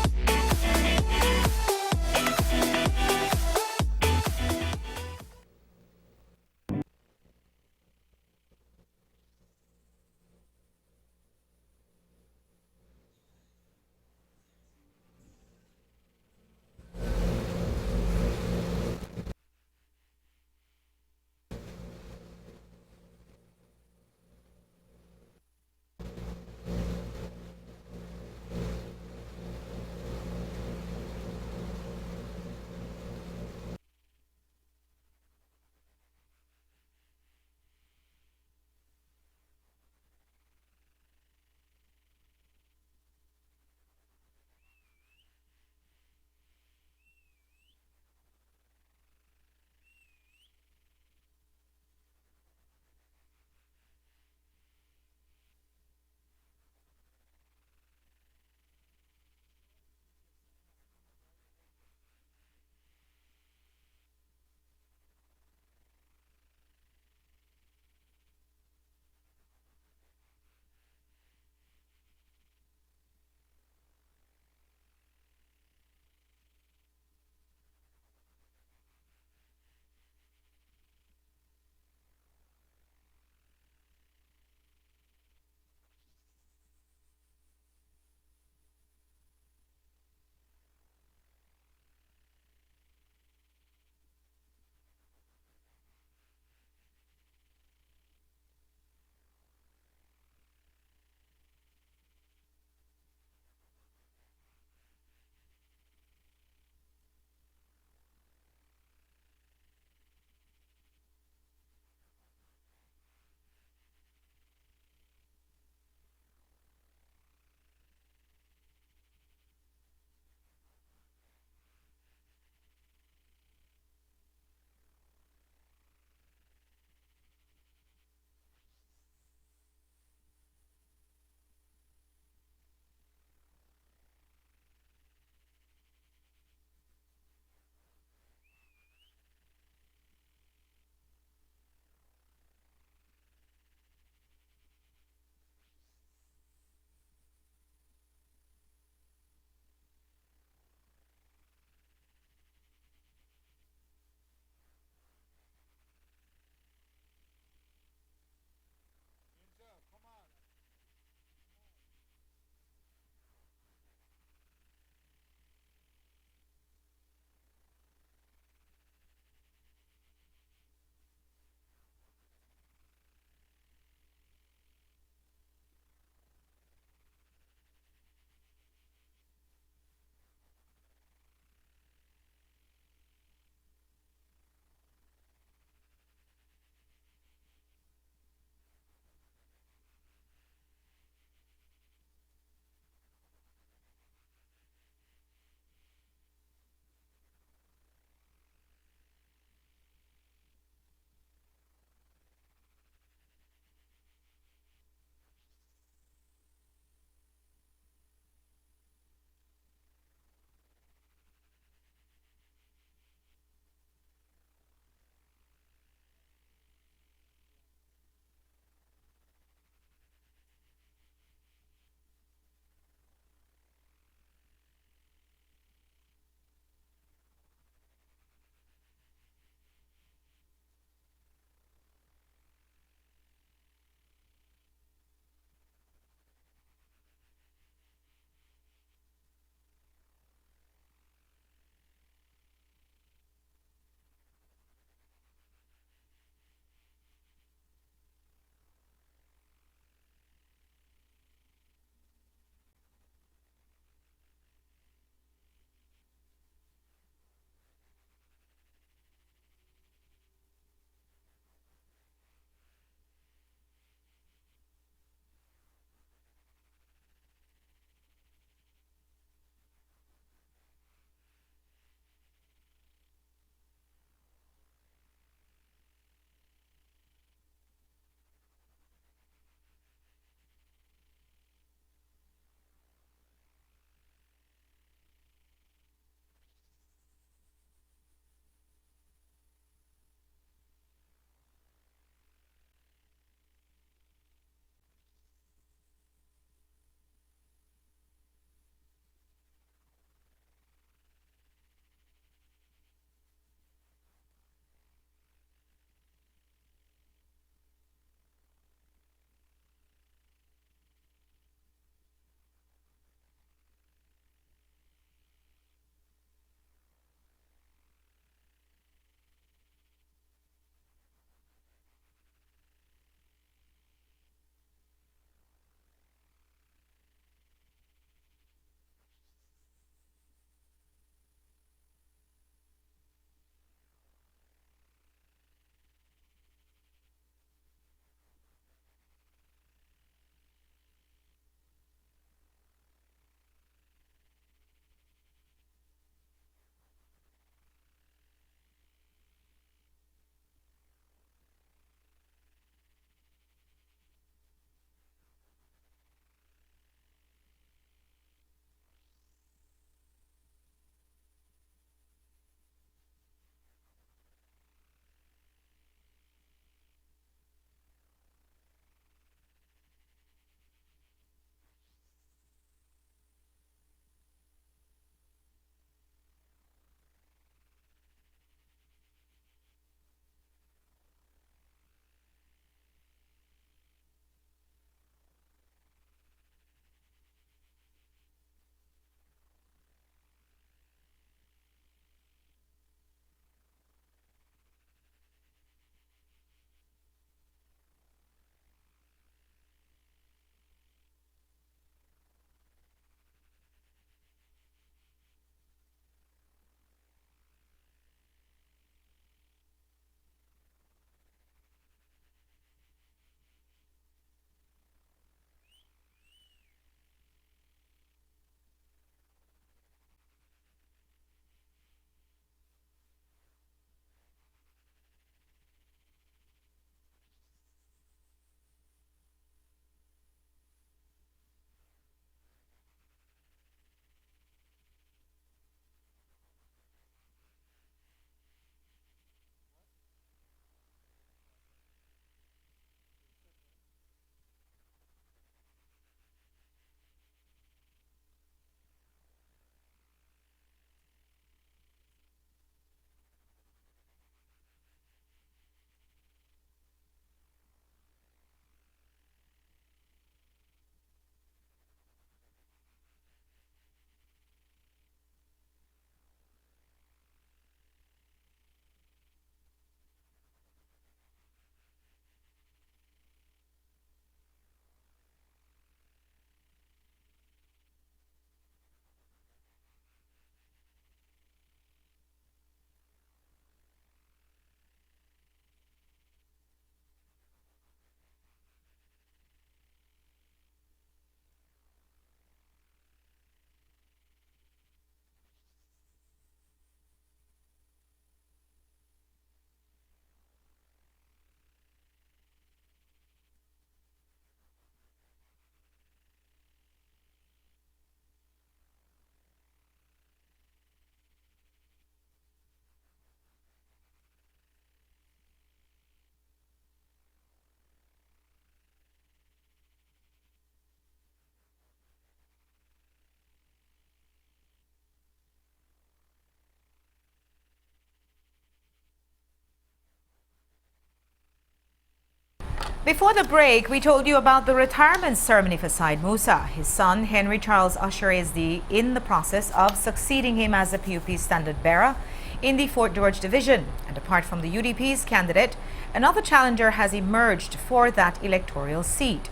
S1: Before the break, we told you about the retirement ceremony for Said Musa. His son, Henry Charles Usher, is in the process of succeeding him as the PUP standard bearer in the Fort George division. And apart from the UDP's candidate, another challenger has emerged for that electoral seat.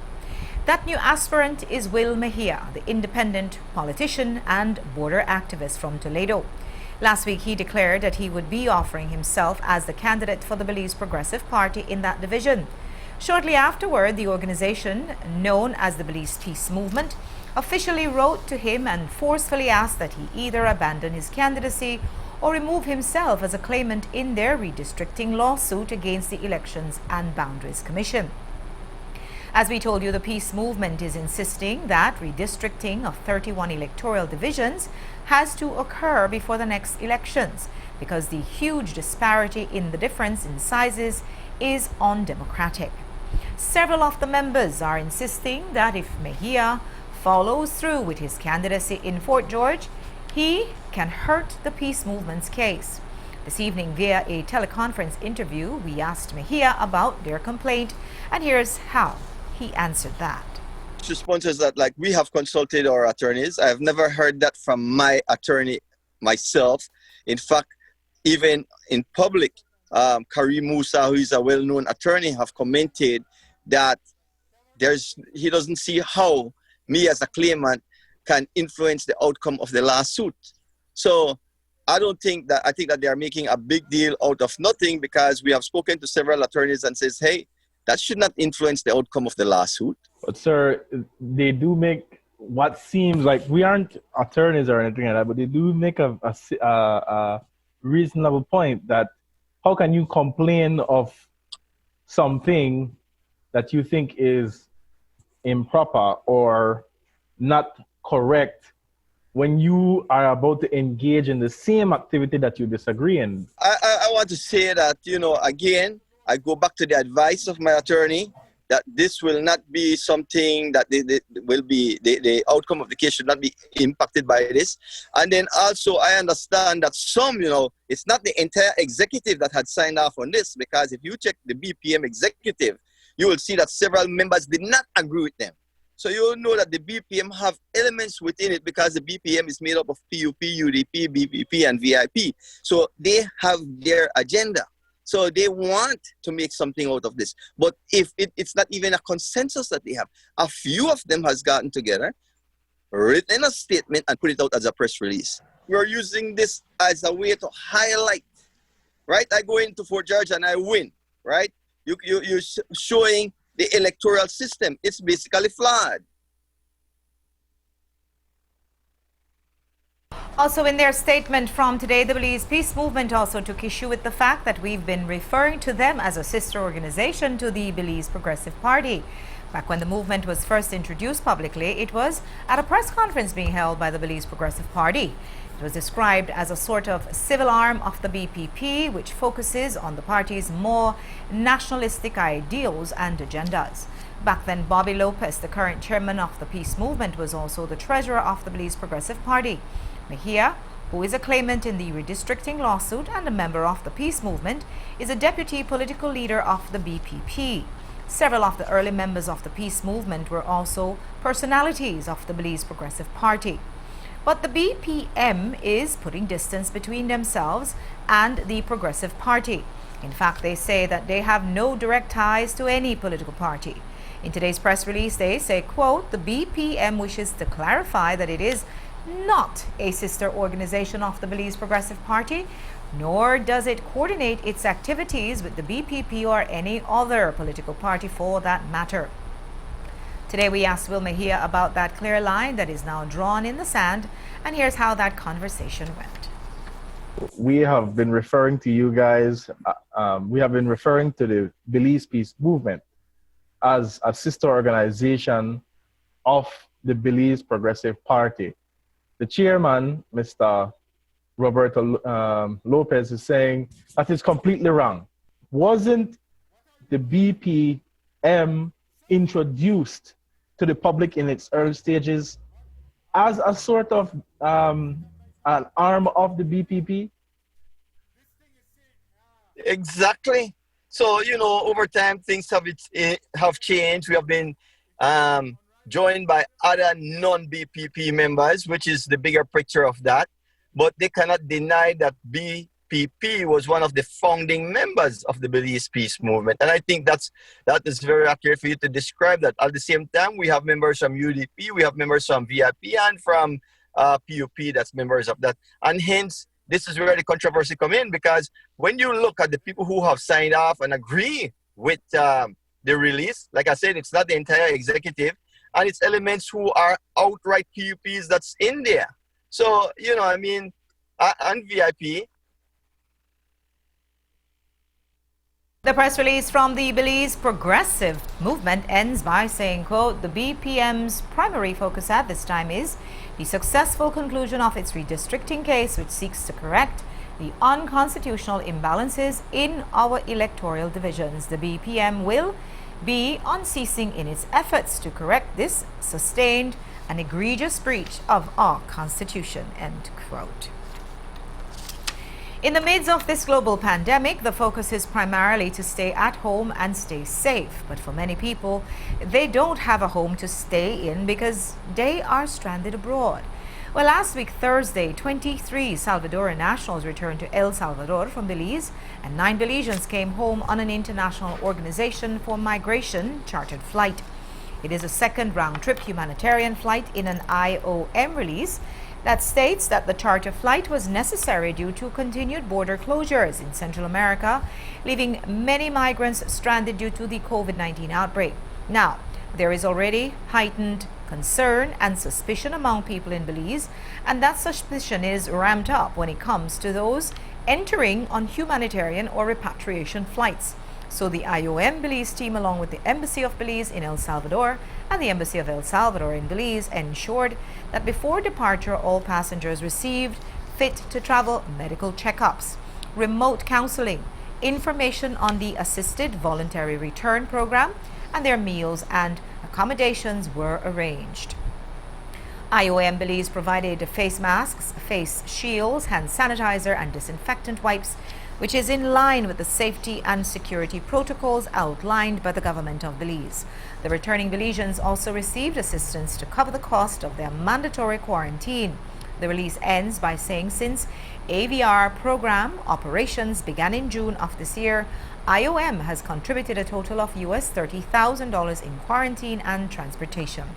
S1: That new aspirant is Will Mejia, the independent politician and border activist from Toledo. Last week, he declared that he would be offering himself as the candidate for the Belize Progressive Party in that division. Shortly afterward, the organization, known as the Belize Peace Movement, officially wrote to him and forcefully asked that he either abandon his candidacy or remove himself as a claimant in their redistricting lawsuit against the Elections and Boundaries Commission. As we told you, the Peace Movement is insisting that redistricting of 31 electoral divisions has to occur before the next elections because the huge disparity in the difference in sizes is undemocratic. Several of the members are insisting that if Mejia follows through with his candidacy in Fort George, he can hurt the Peace Movement's case. This evening, via a teleconference interview, we asked Mejia about their complaint, and here's how he answered that.
S23: Response is that, like, we have consulted our attorneys. I have never heard that from my attorney myself. In fact, even in public, Karim Musa, who is a well-known attorney, have commented that he doesn't see how me as a claimant can influence the outcome of the lawsuit. So I think that they are making a big deal out of nothing, because we have spoken to several attorneys and says, hey, that should not influence the outcome of the lawsuit.
S12: But sir, they do make what seems like, we aren't attorneys or anything like that, but they do make a reasonable point that how can you complain of something that you think is improper or not correct when you are about to engage in the same activity that you disagree in?
S23: I want to say that, again, I go back to the advice of my attorney that this will not be something that the outcome of the case should not be impacted by this. And then also I understand that some, it's not the entire executive that had signed off on this, because if you check the BPM executive, you will see that several members did not agree with them. So you'll know that the BPM have elements within it, because the BPM is made up of PUP, UDP, BPP, and VIP. So they have their agenda. So they want to make something out of this. But if it's not even a consensus that they have, a few of them has gotten together, written a statement, and put it out as a press release. We're using this as a way to highlight, right? I go into Fort George and I win, right? You're showing the electoral system. It's basically flawed.
S1: Also, in their statement from today, the Belize Peace Movement also took issue with the fact that we've been referring to them as a sister organization to the Belize Progressive Party. Back when the movement was first introduced publicly, it was at a press conference being held by the Belize Progressive Party. It was described as a sort of civil arm of the BPP, which focuses on the party's more nationalistic ideals and agendas. Back then, Bobby Lopez, the current chairman of the Peace Movement, was also the treasurer of the Belize Progressive Party. Mejia, who is a claimant in the redistricting lawsuit and a member of the Peace Movement, is a deputy political leader of the BPP. Several of the early members of the Peace Movement were also personalities of the Belize Progressive Party. But the BPM is putting distance between themselves and the Progressive Party. In fact, they say that they have no direct ties to any political party. In today's press release, they say, quote, the BPM wishes to clarify that it is not a sister organization of the Belize Progressive Party, nor does it coordinate its activities with the BPP or any other political party for that matter. Today we asked Will Mejia about that clear line that is now drawn in the sand, and here's how that conversation went.
S12: We have been referring to you guys, we have been referring to the Belize Peace Movement as a sister organization of the Belize Progressive Party. The chairman, Mr. Roberto Lopez, is saying that is completely wrong. Wasn't the BPM introduced to the public in its early stages as a sort of an arm of the BPP?
S23: Exactly. So, over time, things have changed. We have been joined by other non-BPP members, which is the bigger picture of that. But they cannot deny that BPP was one of the founding members of the Belize Peace Movement. And I think that is very accurate for you to describe that. At the same time, we have members from UDP, we have members from VIP and from PUP that's members of that. And hence, this is where the controversy come in, because when you look at the people who have signed off and agree with the release, like I said, it's not the entire executive, and it's elements who are outright PUPs that's in there. So, and VIP.
S1: The press release from the Belize Progressive Movement ends by saying, quote, the BPM's primary focus at this time is the successful conclusion of its redistricting case, which seeks to correct the unconstitutional imbalances in our electoral divisions. The BPM will be unceasing in its efforts to correct this sustained and egregious breach of our Constitution, end quote. In the midst of this global pandemic, the focus is primarily to stay at home and stay safe. But for many people, they don't have a home to stay in because they are stranded abroad. Well, last week, Thursday, 23 Salvadoran nationals returned to El Salvador from Belize, and 9 Belizeans came home on an international organization for migration chartered flight. It is a second round-trip humanitarian flight in an IOM release that states that the charter flight was necessary due to continued border closures in Central America, leaving many migrants stranded due to the COVID-19 outbreak. Now, there is already heightened concern and suspicion among people in Belize, and that suspicion is ramped up when it comes to those entering on humanitarian or repatriation flights. So the IOM Belize team, along with the Embassy of Belize in El Salvador and the Embassy of El Salvador in Belize, ensured that before departure all passengers received fit-to-travel medical checkups, remote counseling, information on the Assisted Voluntary Return Program, and their meals and accommodations were arranged. IOM Belize provided face masks, face shields, hand sanitizer, and disinfectant wipes, which is in line with the safety and security protocols outlined by the government of Belize. The returning Belizeans also received assistance to cover the cost of their mandatory quarantine. The release ends by saying since AVR program operations began in June of this year, IOM has contributed a total of US $30,000 in quarantine and transportation,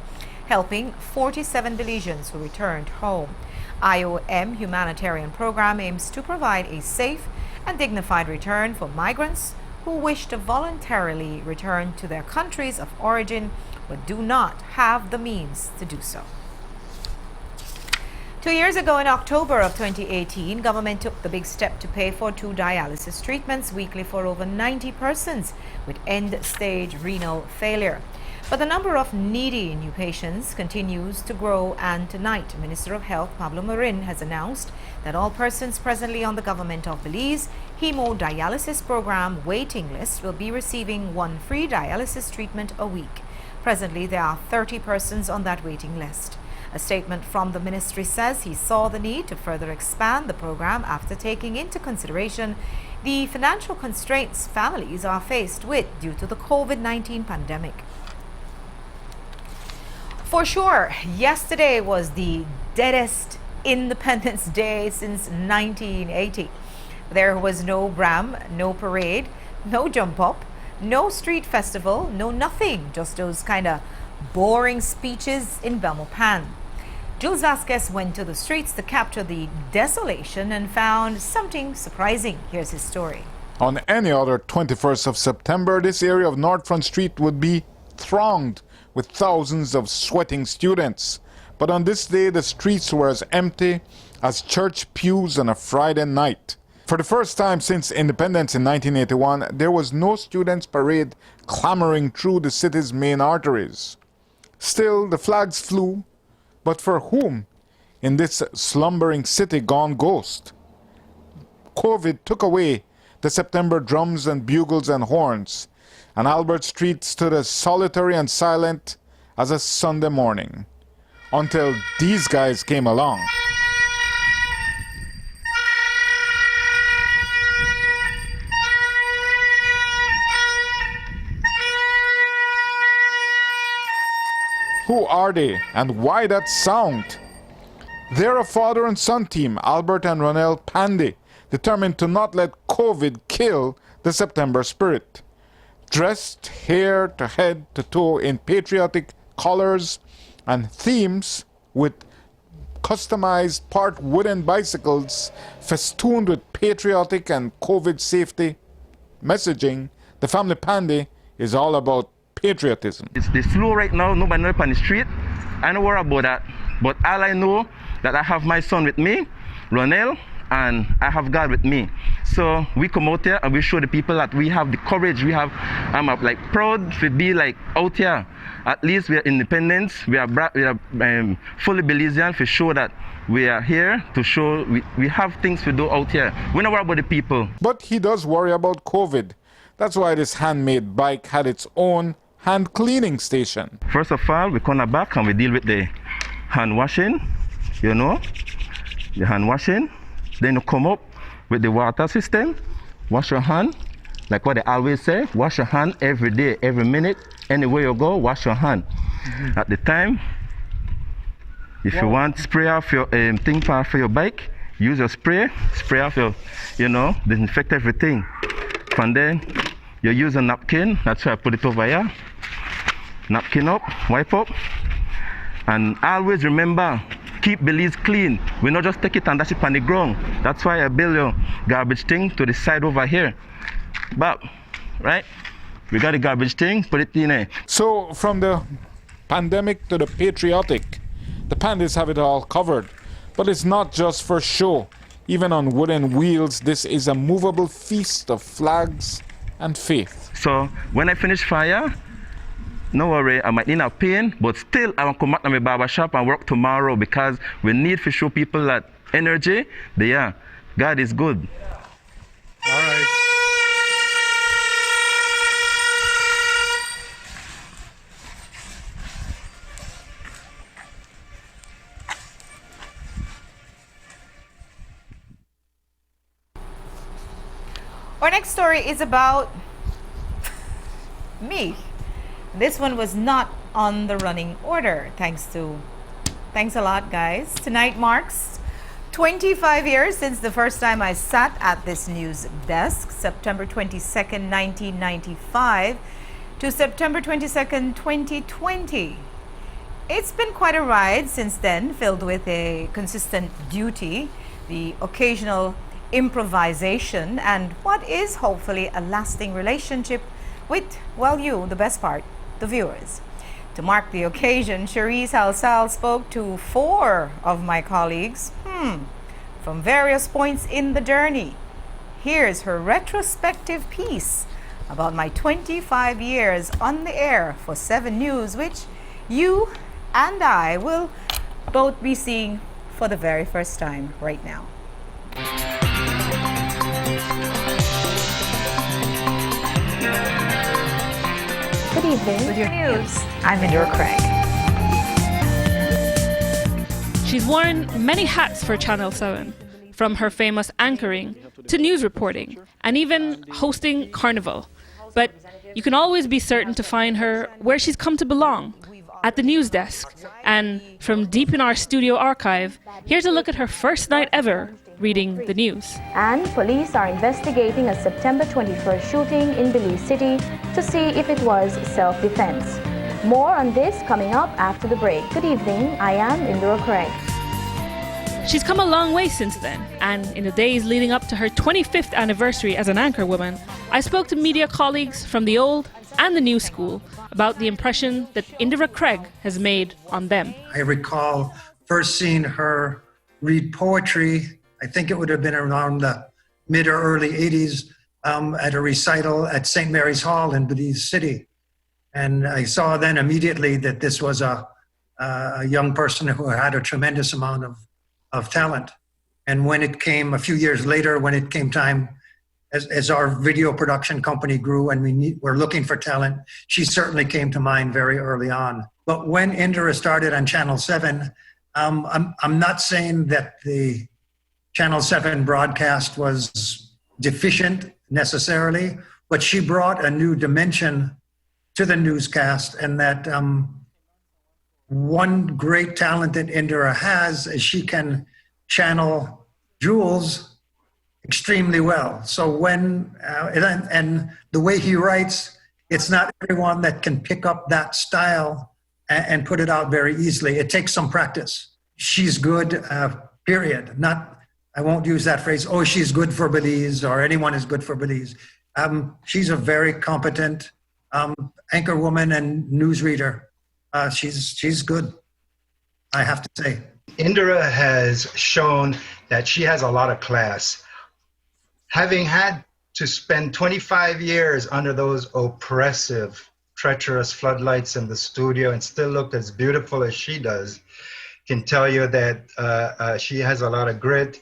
S1: helping 47 Belizeans who returned home. IOM humanitarian program aims to provide a safe and dignified return for migrants who wish to voluntarily return to their countries of origin but do not have the means to do so. 2 years ago, in October of 2018, government took the big step to pay for 2 dialysis treatments weekly for over 90 persons with end-stage renal failure. But the number of needy new patients continues to grow, and tonight, Minister of Health Pablo Marin has announced that all persons presently on the government of Belize hemodialysis program waiting list will be receiving 1 free dialysis treatment a week. Presently, there are 30 persons on that waiting list. A statement from the ministry says he saw the need to further expand the program after taking into consideration the financial constraints families are faced with due to the COVID-19 pandemic. For sure, yesterday was the deadest Independence Day since 1980. There was no Bram, no parade, no jump up, no street festival, no nothing, just those kind of boring speeches in Belmopan. Jules Vasquez went to the streets to capture the desolation and found something surprising. Here's his story.
S11: On any other 21st of September, this area of North Front Street would be thronged with thousands of sweating students. But on this day, the streets were as empty as church pews on a Friday night. For the first time since independence in 1981, there was no students' parade clamoring through the city's main arteries. Still, the flags flew, but for whom in this slumbering city gone ghost? COVID took away the September drums and bugles and horns, and Albert Street stood as solitary and silent as a Sunday morning, until these guys came along. Who are they and why that sound? They're a father and son team, Albert and Ronel Pandey, determined to not let COVID kill the September spirit. Dressed hair to head to toe in patriotic colors and themes with customized part wooden bicycles festooned with patriotic and COVID safety messaging, the family Pandey is all about patriotism.
S13: It's slow right now, nobody up on the street. I don't worry about that. But all I know that I have my son with me, Ronel, and I have God with me. So we come out here and we show the people that we have the courage. I'm like proud to be like out here. At least we are independent. We are fully Belizean to show that we are here to show we have things to do out here. We don't worry about the people.
S11: But he does worry about COVID. That's why this handmade bike had its own hand cleaning station.
S13: First of all, we come back and we deal with the hand washing, you know, the hand washing. Then you come up with the water system, wash your hand, like what they always say, wash your hand every day, every minute, anywhere you go, wash your hand. Mm-hmm. At the time, if you want spray off your thing for your bike, use your spray off your, you know, disinfect everything. From then, you use a napkin, that's why I put it over here. Napkin up, wipe up, and always remember, keep Belize clean. We not just take it and dash it on the ground. That's why I build your garbage thing to the side over here. But, right? We got the garbage thing, put it in there.
S11: So, from the pandemic to the patriotic, the Pandeys have it all covered. But it's not just for show. Even on wooden wheels, this is a movable feast of flags and faith.
S13: So, when I finish fire, no worry, I might need a pain, but still I want to come back to my barber shop and work tomorrow because we need to show people that energy, they are. God is good.
S11: All right.
S1: Our next story is about me. This one was not on the running order, thanks a lot, guys. Tonight marks 25 years since the first time I sat at this news desk, September 22nd, 1995 to September 22nd, 2020. It's been quite a ride since then, filled with a consistent duty, the occasional improvisation, and what is hopefully a lasting relationship with, well, you, the best part, the viewers. To mark the occasion, Cherise Halsall spoke to 4 of my colleagues from various points in the journey. Here's her retrospective piece about my 25 years on the air for 7 News, which you and I will both be seeing for the very first time right now.
S14: Good evening.
S1: With your news, I'm Indira Craig.
S18: She's worn many hats for Channel 7, from her famous anchoring to news reporting and even hosting Carnival. But you can always be certain to find her where she's come to belong, at the news desk. And from deep in our studio archive, here's a look at her first night ever reading the news.
S14: And police are investigating a September 21st shooting in Belize City to see if it was self-defense. More on this coming up after the break. Good evening, I am Indira Craig.
S18: She's come a long way since then, and in the days leading up to her 25th anniversary as an anchorwoman, I spoke to media colleagues from the old and the new school about the impression that Indira Craig has made on them.
S15: I recall first seeing her read poetry. I think it would have been around the mid or early 80s at a recital at St. Mary's Hall in Belize City. And I saw then immediately that this was a young person who had a tremendous amount of talent. And when it came a few years later, when it came time, as our video production company grew and we were looking for talent, she certainly came to mind very early on. But when Indira started on Channel 7, I'm not saying that the Channel 7 broadcast was deficient necessarily, but she brought a new dimension to the newscast, and that one great talent that Indira has is she can channel Jules extremely well. So when, and the way he writes, it's not everyone that can pick up that style and put it out very easily. It takes some practice. She's good, period. I won't use that phrase, oh, she's good for Belize, or anyone is good for Belize. She's a very competent anchor woman and newsreader. She's good, I have to say.
S2: Indira has shown that she has a lot of class. Having had to spend 25 years under those oppressive, treacherous floodlights in the studio and still look as beautiful as she does, can tell you that she has a lot of grit,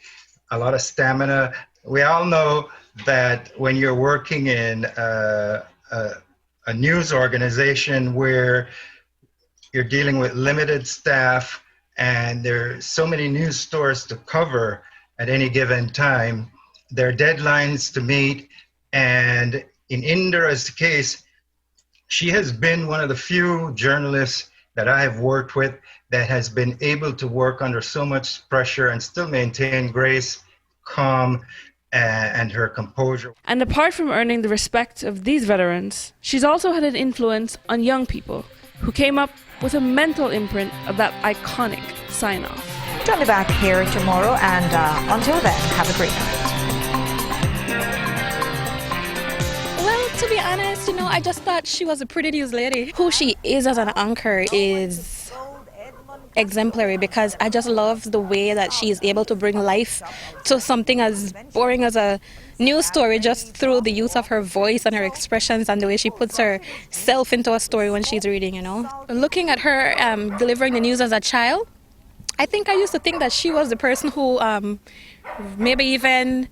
S2: a lot of stamina. We all know that when you're working in a news organization where you're dealing with limited staff and there's so many news stories to cover at any given time, there are deadlines to meet. And in Indira's case, she has been one of the few journalists that I have worked with that has been able to work under so much pressure and still maintain grace, calm, and her composure.
S18: And apart from earning the respect of these veterans, she's also had an influence on young people who came up with a mental imprint of that iconic sign-off.
S1: I'll be back here tomorrow, and until then, have a great night.
S16: Well, to be honest, I just thought she was a pretty news lady. Who she is as an anchor is exemplary, because I just love the way that she is able to bring life to something as boring as a news story just through the use of her voice and her expressions and the way she puts herself into a story when she's reading, Looking at her delivering the news as a child, I think I used to think that she was the person who maybe even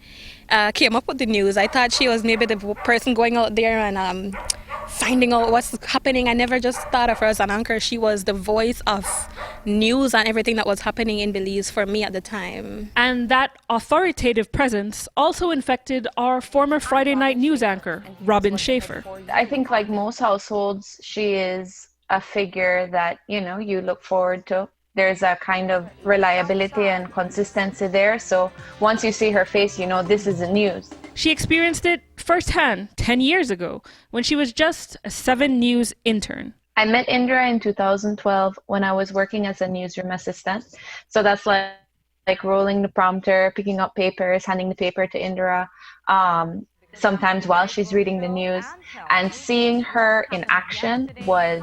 S16: came up with the news. I thought she was maybe the person going out there and finding out what's happening. I never just thought of her as an anchor. She was the voice of news and everything that was happening in Belize for me at the time.
S18: And that authoritative presence also infected our former Friday night news anchor, Robin Schaefer.
S20: I think like most households, she is a figure that, you look forward to. There's a kind of reliability and consistency there. So once you see her face, this is the news.
S18: She experienced it firsthand 10 years ago when she was just a 7 News intern.
S20: I met Indira in 2012 when I was working as a newsroom assistant. So that's like rolling the prompter, picking up papers, handing the paper to Indira, sometimes while she's reading the news. And seeing her in action was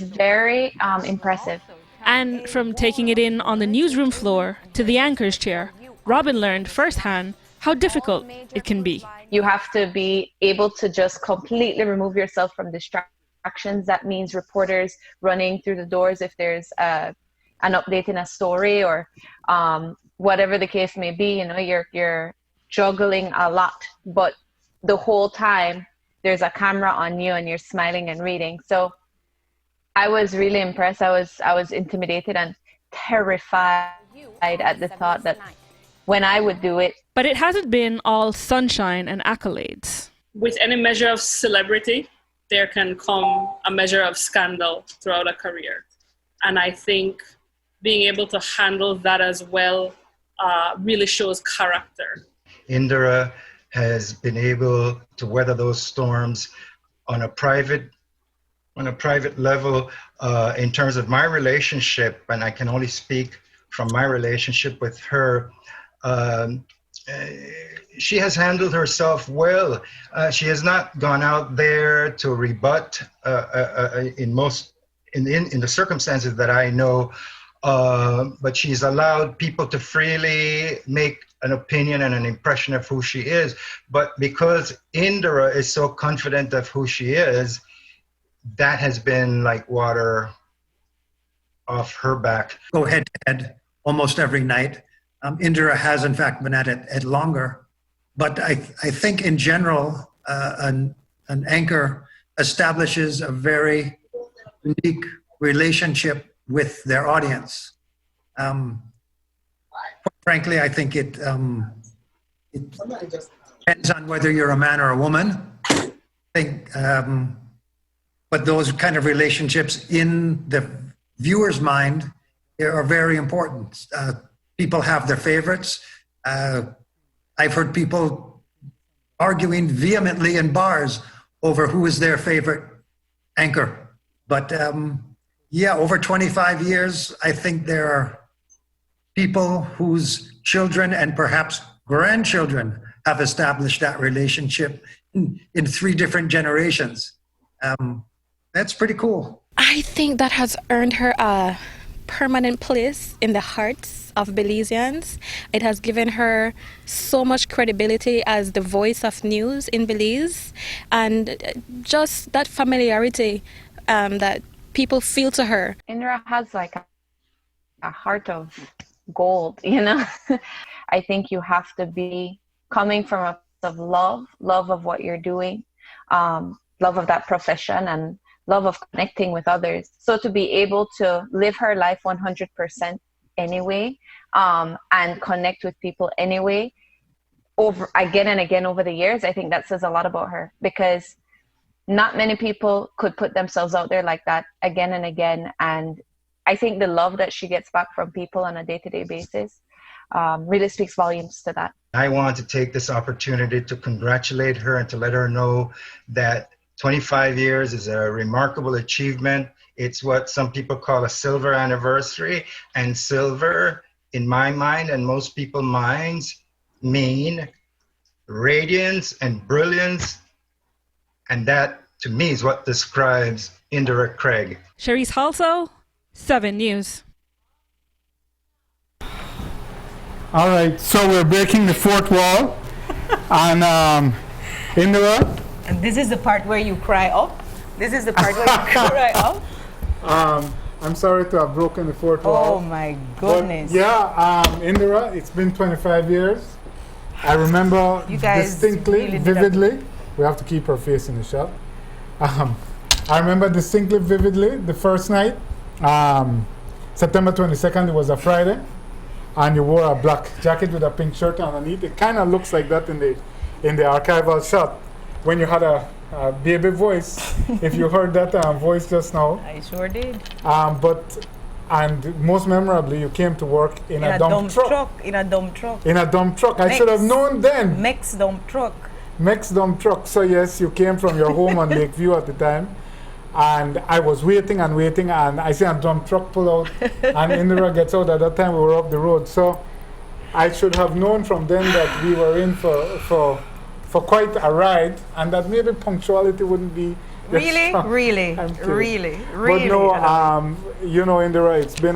S20: very impressive.
S18: And from taking it in on the newsroom floor to the anchor's chair, Robin learned firsthand how difficult it can be.
S20: You have to be able to just completely remove yourself from distractions. That means reporters running through the doors if there's an update in a story or whatever the case may be. You're juggling a lot, but the whole time there's a camera on you and you're smiling and reading. So I was really impressed. I was intimidated and terrified at the thought that when I would do it.
S18: But it hasn't been all sunshine and accolades.
S21: With any measure of celebrity, there can come a measure of scandal throughout a career. And I think being able to handle that as well really shows character.
S2: Indira has been able to weather those storms on a private level in terms of my relationship, and I can only speak from my relationship with her. She has handled herself well. She has not gone out there to rebut in the circumstances that I know, but she's allowed people to freely make an opinion and an impression of who she is. But because Indira is so confident of who she is, that has been like water off her back.
S15: Go head to head almost every night. Indira has in fact been at it longer, but I think in general, an anchor establishes a very unique relationship with their audience. Frankly, I think it depends on whether you're a man or a woman. I think, but those kind of relationships in the viewer's mind are very important. People have their favorites. I've heard people arguing vehemently in bars over who is their favorite anchor. But yeah, over 25 years, I think there are people whose children and perhaps grandchildren have established that relationship in 3 different generations. That's pretty cool.
S16: I think that has earned her a permanent place in the hearts of Belizeans. It has given her so much credibility as the voice of news in Belize, and just that familiarity that people feel to her.
S20: Indra has like a heart of gold, you know. I think you have to be coming from a place of love of what you're doing, love of that profession, and love of connecting with others. So to be able to live her life 100% anyway, and connect with people anyway, over again and again over the years, I think that says a lot about her, because not many people could put themselves out there like that again and again. And I think the love that she gets back from people on a day-to-day basis really speaks volumes to that.
S2: I want to take this opportunity to congratulate her and to let her know that 25 years is a remarkable achievement. It's what some people call a silver anniversary, and silver, in my mind and most people's minds, mean radiance and brilliance, and that, to me, is what describes Indra Craig.
S18: Cherise Halso, 7 News.
S11: All right, so we're breaking the fourth wall, and Indra.
S1: And this is the part where you cry up. This is the part where you cry up.
S11: I'm sorry to have broken the fourth wall.
S1: Oh my goodness.
S11: But yeah, Indra, it's been 25 years. I remember
S1: You guys
S11: distinctly,
S1: really
S11: vividly. We have to keep her face in the shot. I remember distinctly, vividly, the first night, September 22nd. It was a Friday, and you wore a black jacket with a pink shirt underneath. It kind of looks like that in the archival shot. When you had a baby voice, if you heard that voice just now.
S1: I sure did.
S11: And most memorably, you came to work in a dump truck.
S1: In a dump truck.
S11: In a dump truck. I should have known then.
S1: Mex dump truck.
S11: Mex dump truck. So yes, you came from your home on Lakeview at the time. And I was waiting, and I see a dump truck pull out, and Indra gets out. At that time, we were up the road. So I should have known from then that we were in for quite a ride, and that maybe punctuality wouldn't be
S1: really.
S11: But no, you know, Indra, it's been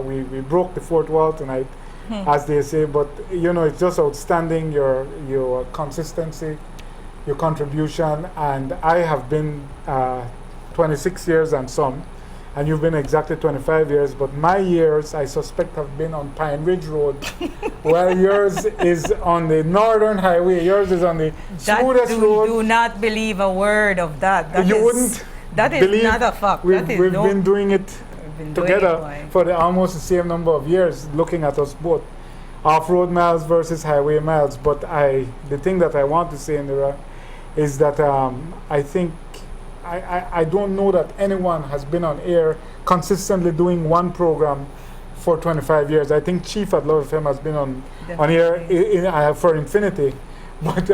S11: we broke the fourth wall tonight, as they say. But you know, it's just outstanding, your consistency, your contribution, and I have been 26 years and some. And you've been exactly 25 years, but my years, I suspect, have been on Pine Ridge Road, while yours is on the Northern Highway. Yours is on the smoothest road.
S1: Do not believe a word of that. That
S11: is
S1: not a fact.
S11: We've been doing it together for almost the same number of years, looking at us both. Off-road miles versus highway miles. But the thing that I want to say, Indra, is that I think I don't know that anyone has been on air consistently doing one program for 25 years. I think Chief at Love FM has been on air for infinity. But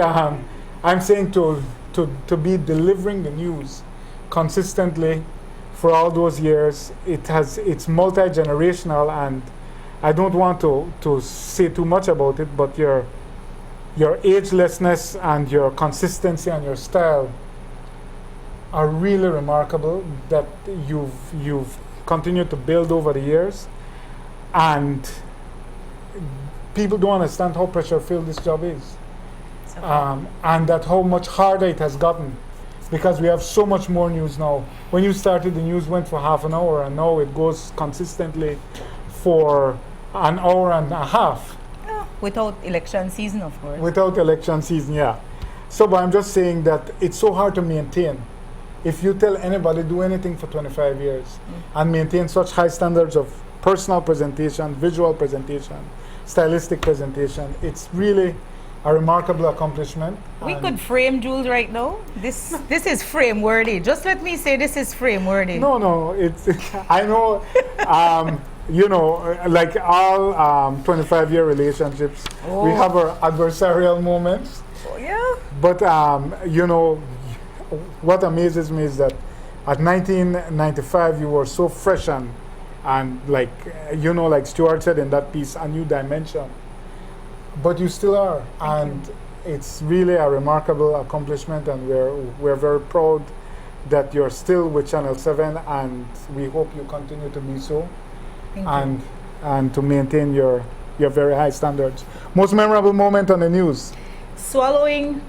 S11: I'm saying to be delivering the news consistently for all those years, it's multi-generational, and I don't want to say too much about it, but your agelessness and your consistency and your style are really remarkable, that you've continued to build over the years, and people don't understand how pressure-filled this job is, and that how much harder it has gotten, because we have so much more news now. When you started, the news went for half an hour, and now it goes consistently for an hour and a half.
S1: Without election season, of course.
S11: Without election season, yeah. So, but I'm just saying that it's so hard to maintain. If you tell anybody, do anything for 25 years and maintain such high standards of personal presentation, visual presentation, stylistic presentation, it's really a remarkable accomplishment.
S1: We could frame Jules right now. This is frame worthy. Just let me say this is frame worthy.
S11: No, it's I know. You know, like all 25-year relationships, we have our adversarial moments.
S1: Oh, yeah.
S11: But you know, what amazes me is that at 1995 you were so fresh and like you know, like Stuart said in that piece, a new dimension. But you still are, and it's really a remarkable accomplishment, and we're very proud that you're still with Channel 7, and we hope you continue to be so, and to maintain your very high standards. Most memorable moment on the news?
S1: Swallowing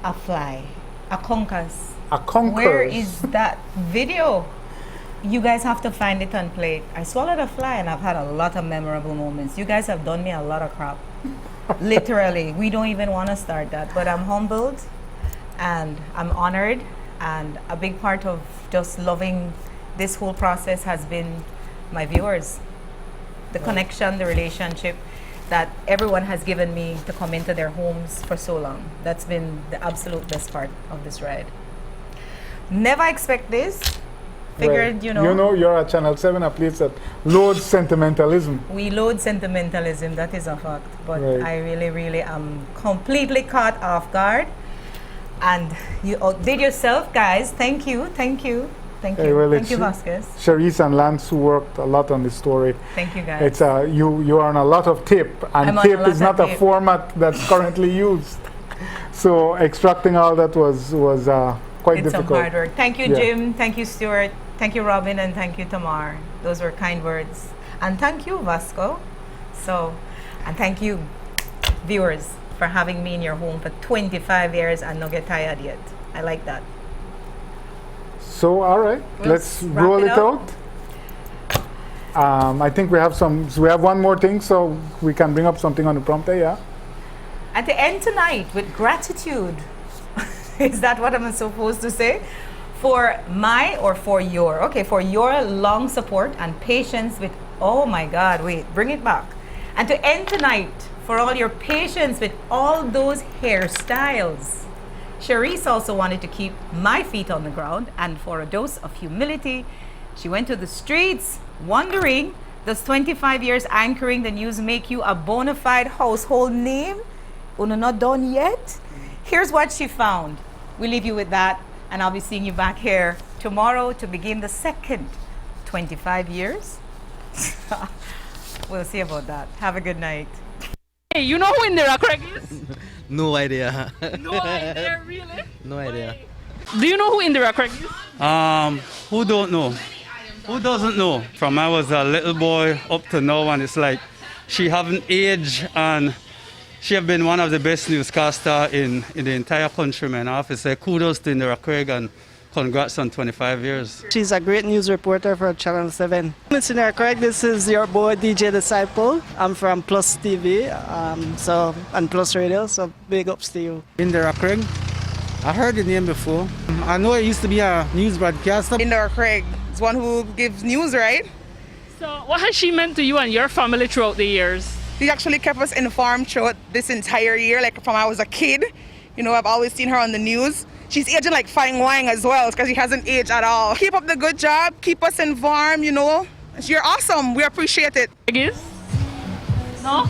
S1: a fly, a conchus.
S11: A conchus.
S1: Where is that video? You guys have to find it and play it. I swallowed a fly, and I've had a lot of memorable moments. You guys have done me a lot of crap. Literally, we don't even want to start that, but I'm humbled and I'm honored, and a big part of just loving this whole process has been my viewers, the connection, the relationship that everyone has given me to come into their homes for so long. That's been the absolute best part of this ride. Never expect this. Figured,
S11: right.
S1: you know.
S11: You know, you're at Channel 7, a place that loads sentimentalism.
S1: We load sentimentalism, that is a fact. But
S11: right.
S1: I really am completely caught off guard. And you did yourself, guys. Thank you.
S11: Well,
S1: Thank you, Vasquez.
S11: Cherise and Lance who worked a lot on this story.
S1: Thank you, guys.
S11: It's you are on a lot of tape, and tape is not a format that's currently used. So extracting all that was quite difficult.
S1: It's some hard work. Thank you, Jim. Thank you, Stuart. Thank you, Robin, and thank you, Tamar. Those were kind words. And thank you, Vasco. And thank you, viewers, for having me in your home for 25 years and not get tired yet. I like that.
S11: So, all right, let's roll it out. I think we have we have one more thing, so we can bring up something on the prompter, yeah?
S1: And to end tonight with gratitude. Is that what I'm supposed to say? For your long support and patience with, oh my God, wait, bring it back. And to end tonight, for all your patience with all those hairstyles. Cherise also wanted to keep my feet on the ground, and for a dose of humility, she went to the streets wondering, does 25 years anchoring the news make you a bona fide household name? Una not done yet? Here's what she found. We leave you with that, and I'll be seeing you back here tomorrow to begin the second 25 years. We'll see about that. Have a good night.
S18: Hey, you know who Indira Craig is?
S4: No idea.
S18: No idea, really?
S4: No idea.
S18: Do you know who Indira Craig is?
S5: Who don't know? Who doesn't know? From I was a little boy up to now, and it's like she haven't aged, and she have been one of the best newscaster in the entire country, man. I have to say kudos to Indira Craig and congrats on 25 years.
S22: She's a great news reporter for Channel 7. It's Indira Craig. This is your boy DJ Disciple. I'm from Plus TV, and Plus Radio, so big ups to you.
S19: Indira Craig. I heard the name before. I know it used to be a news broadcaster.
S24: Indira Craig is one who gives news, right?
S18: So what has she meant to you and your family throughout the years?
S24: She actually kept us informed throughout this entire year, like from I was a kid. You know, I've always seen her on the news. She's aging like fine wine as well, because she hasn't aged at all. Keep up the good job, keep us informed, you know. You're awesome, we appreciate it.
S18: No?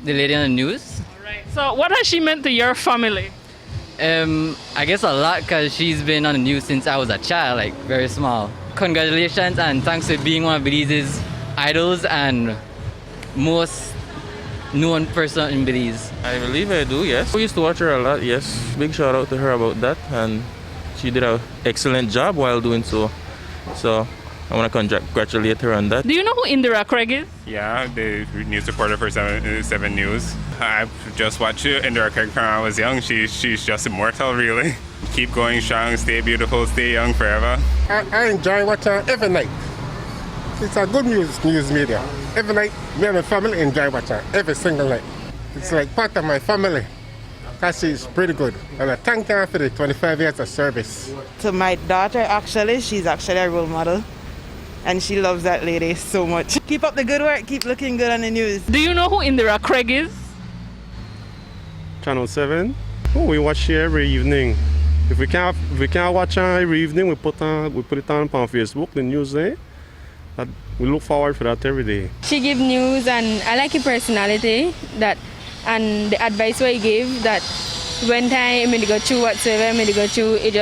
S4: The lady on the news?
S18: Alright, so what has she meant to your family?
S4: I guess a lot, because she's been on the news since I was a child, like very small. Congratulations, and thanks for being one of Belize's idols and most known person in Belize.
S25: I believe I do, yes. We used to watch her a lot, yes. Big shout out to her about that, and she did an excellent job while doing so. So I want to congratulate her on that.
S18: Do you know who Indira Craig is?
S26: Yeah, the news reporter for 7 News. I've just watched Indira Craig from when I was young. She's just immortal, really. Keep going strong, stay beautiful, stay young forever.
S27: I enjoy watching her every night. It's a good news media. Every night, me and my family enjoy watching her every single night. It's like part of my family. Because she's pretty good. And I thank her for the 25 years of service.
S22: To my daughter, actually, she's actually a role model. And she loves that lady so much. Keep up the good work. Keep looking good on the news.
S18: Do you know who Indira Craig is?
S27: Channel 7. Oh, we watch here every evening. If we can't watch every evening, we put it on Facebook, the news there. We look forward for that every day.
S3: She give news, and I like her personality and the advice what he gave, that when time when they go through whatsoever when they go through, it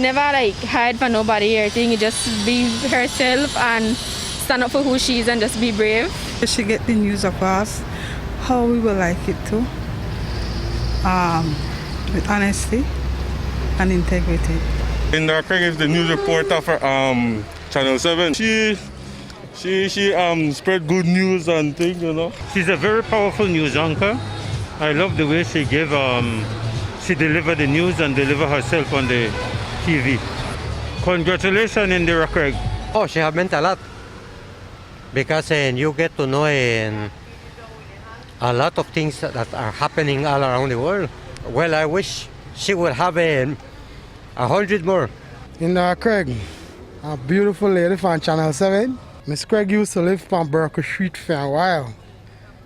S3: never like hide for nobody or anything. It just be herself and stand up for who she is and just be brave.
S6: She get the news across how we will like it too, with honesty and integrity.
S27: Linda Craig is the news reporter for Channel 7. She spread good news and things, you know.
S7: She's a very powerful news anchor. I love the way she deliver the news and deliver herself on the TV. Congratulations, Indira Craig.
S8: Oh, she has meant a lot, because you get to know a lot of things that are happening all around the world. Well, I wish she would have 100 more.
S6: Indira Craig, a beautiful lady from Channel 7. Miss Craig used to live on Burke Street for a while.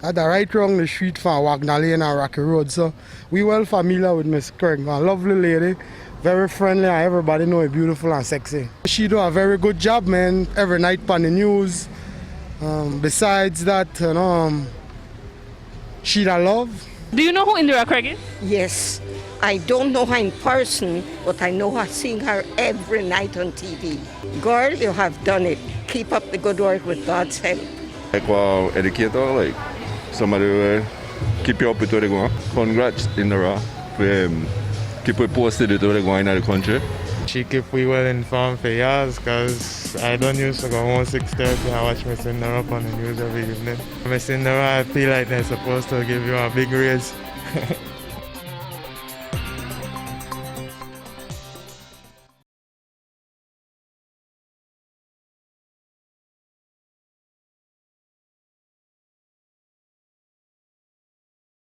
S6: At the right wrong the street from Wagner Lane and Rocky Road. So we well familiar with Miss Craig. A lovely lady, very friendly, and everybody know her beautiful and sexy. She do a very good job, man, every night on the news. Besides that, she da love.
S18: Do you know who Indira Craig is?
S9: Yes. I don't know her in person, but I know her seeing her every night on TV. Girl, you have done it. Keep up the good work with God's help.
S10: Like wow, educator, like somebody will keep you up with what they go on. Congrats, Indira. Keep it posted with what they go on in the country.
S17: She keep we well informed for years, because I don't used to go home 6:30. I watch Miss Indira up on the news every evening. Miss Indira, I feel like they're supposed to give you a big raise.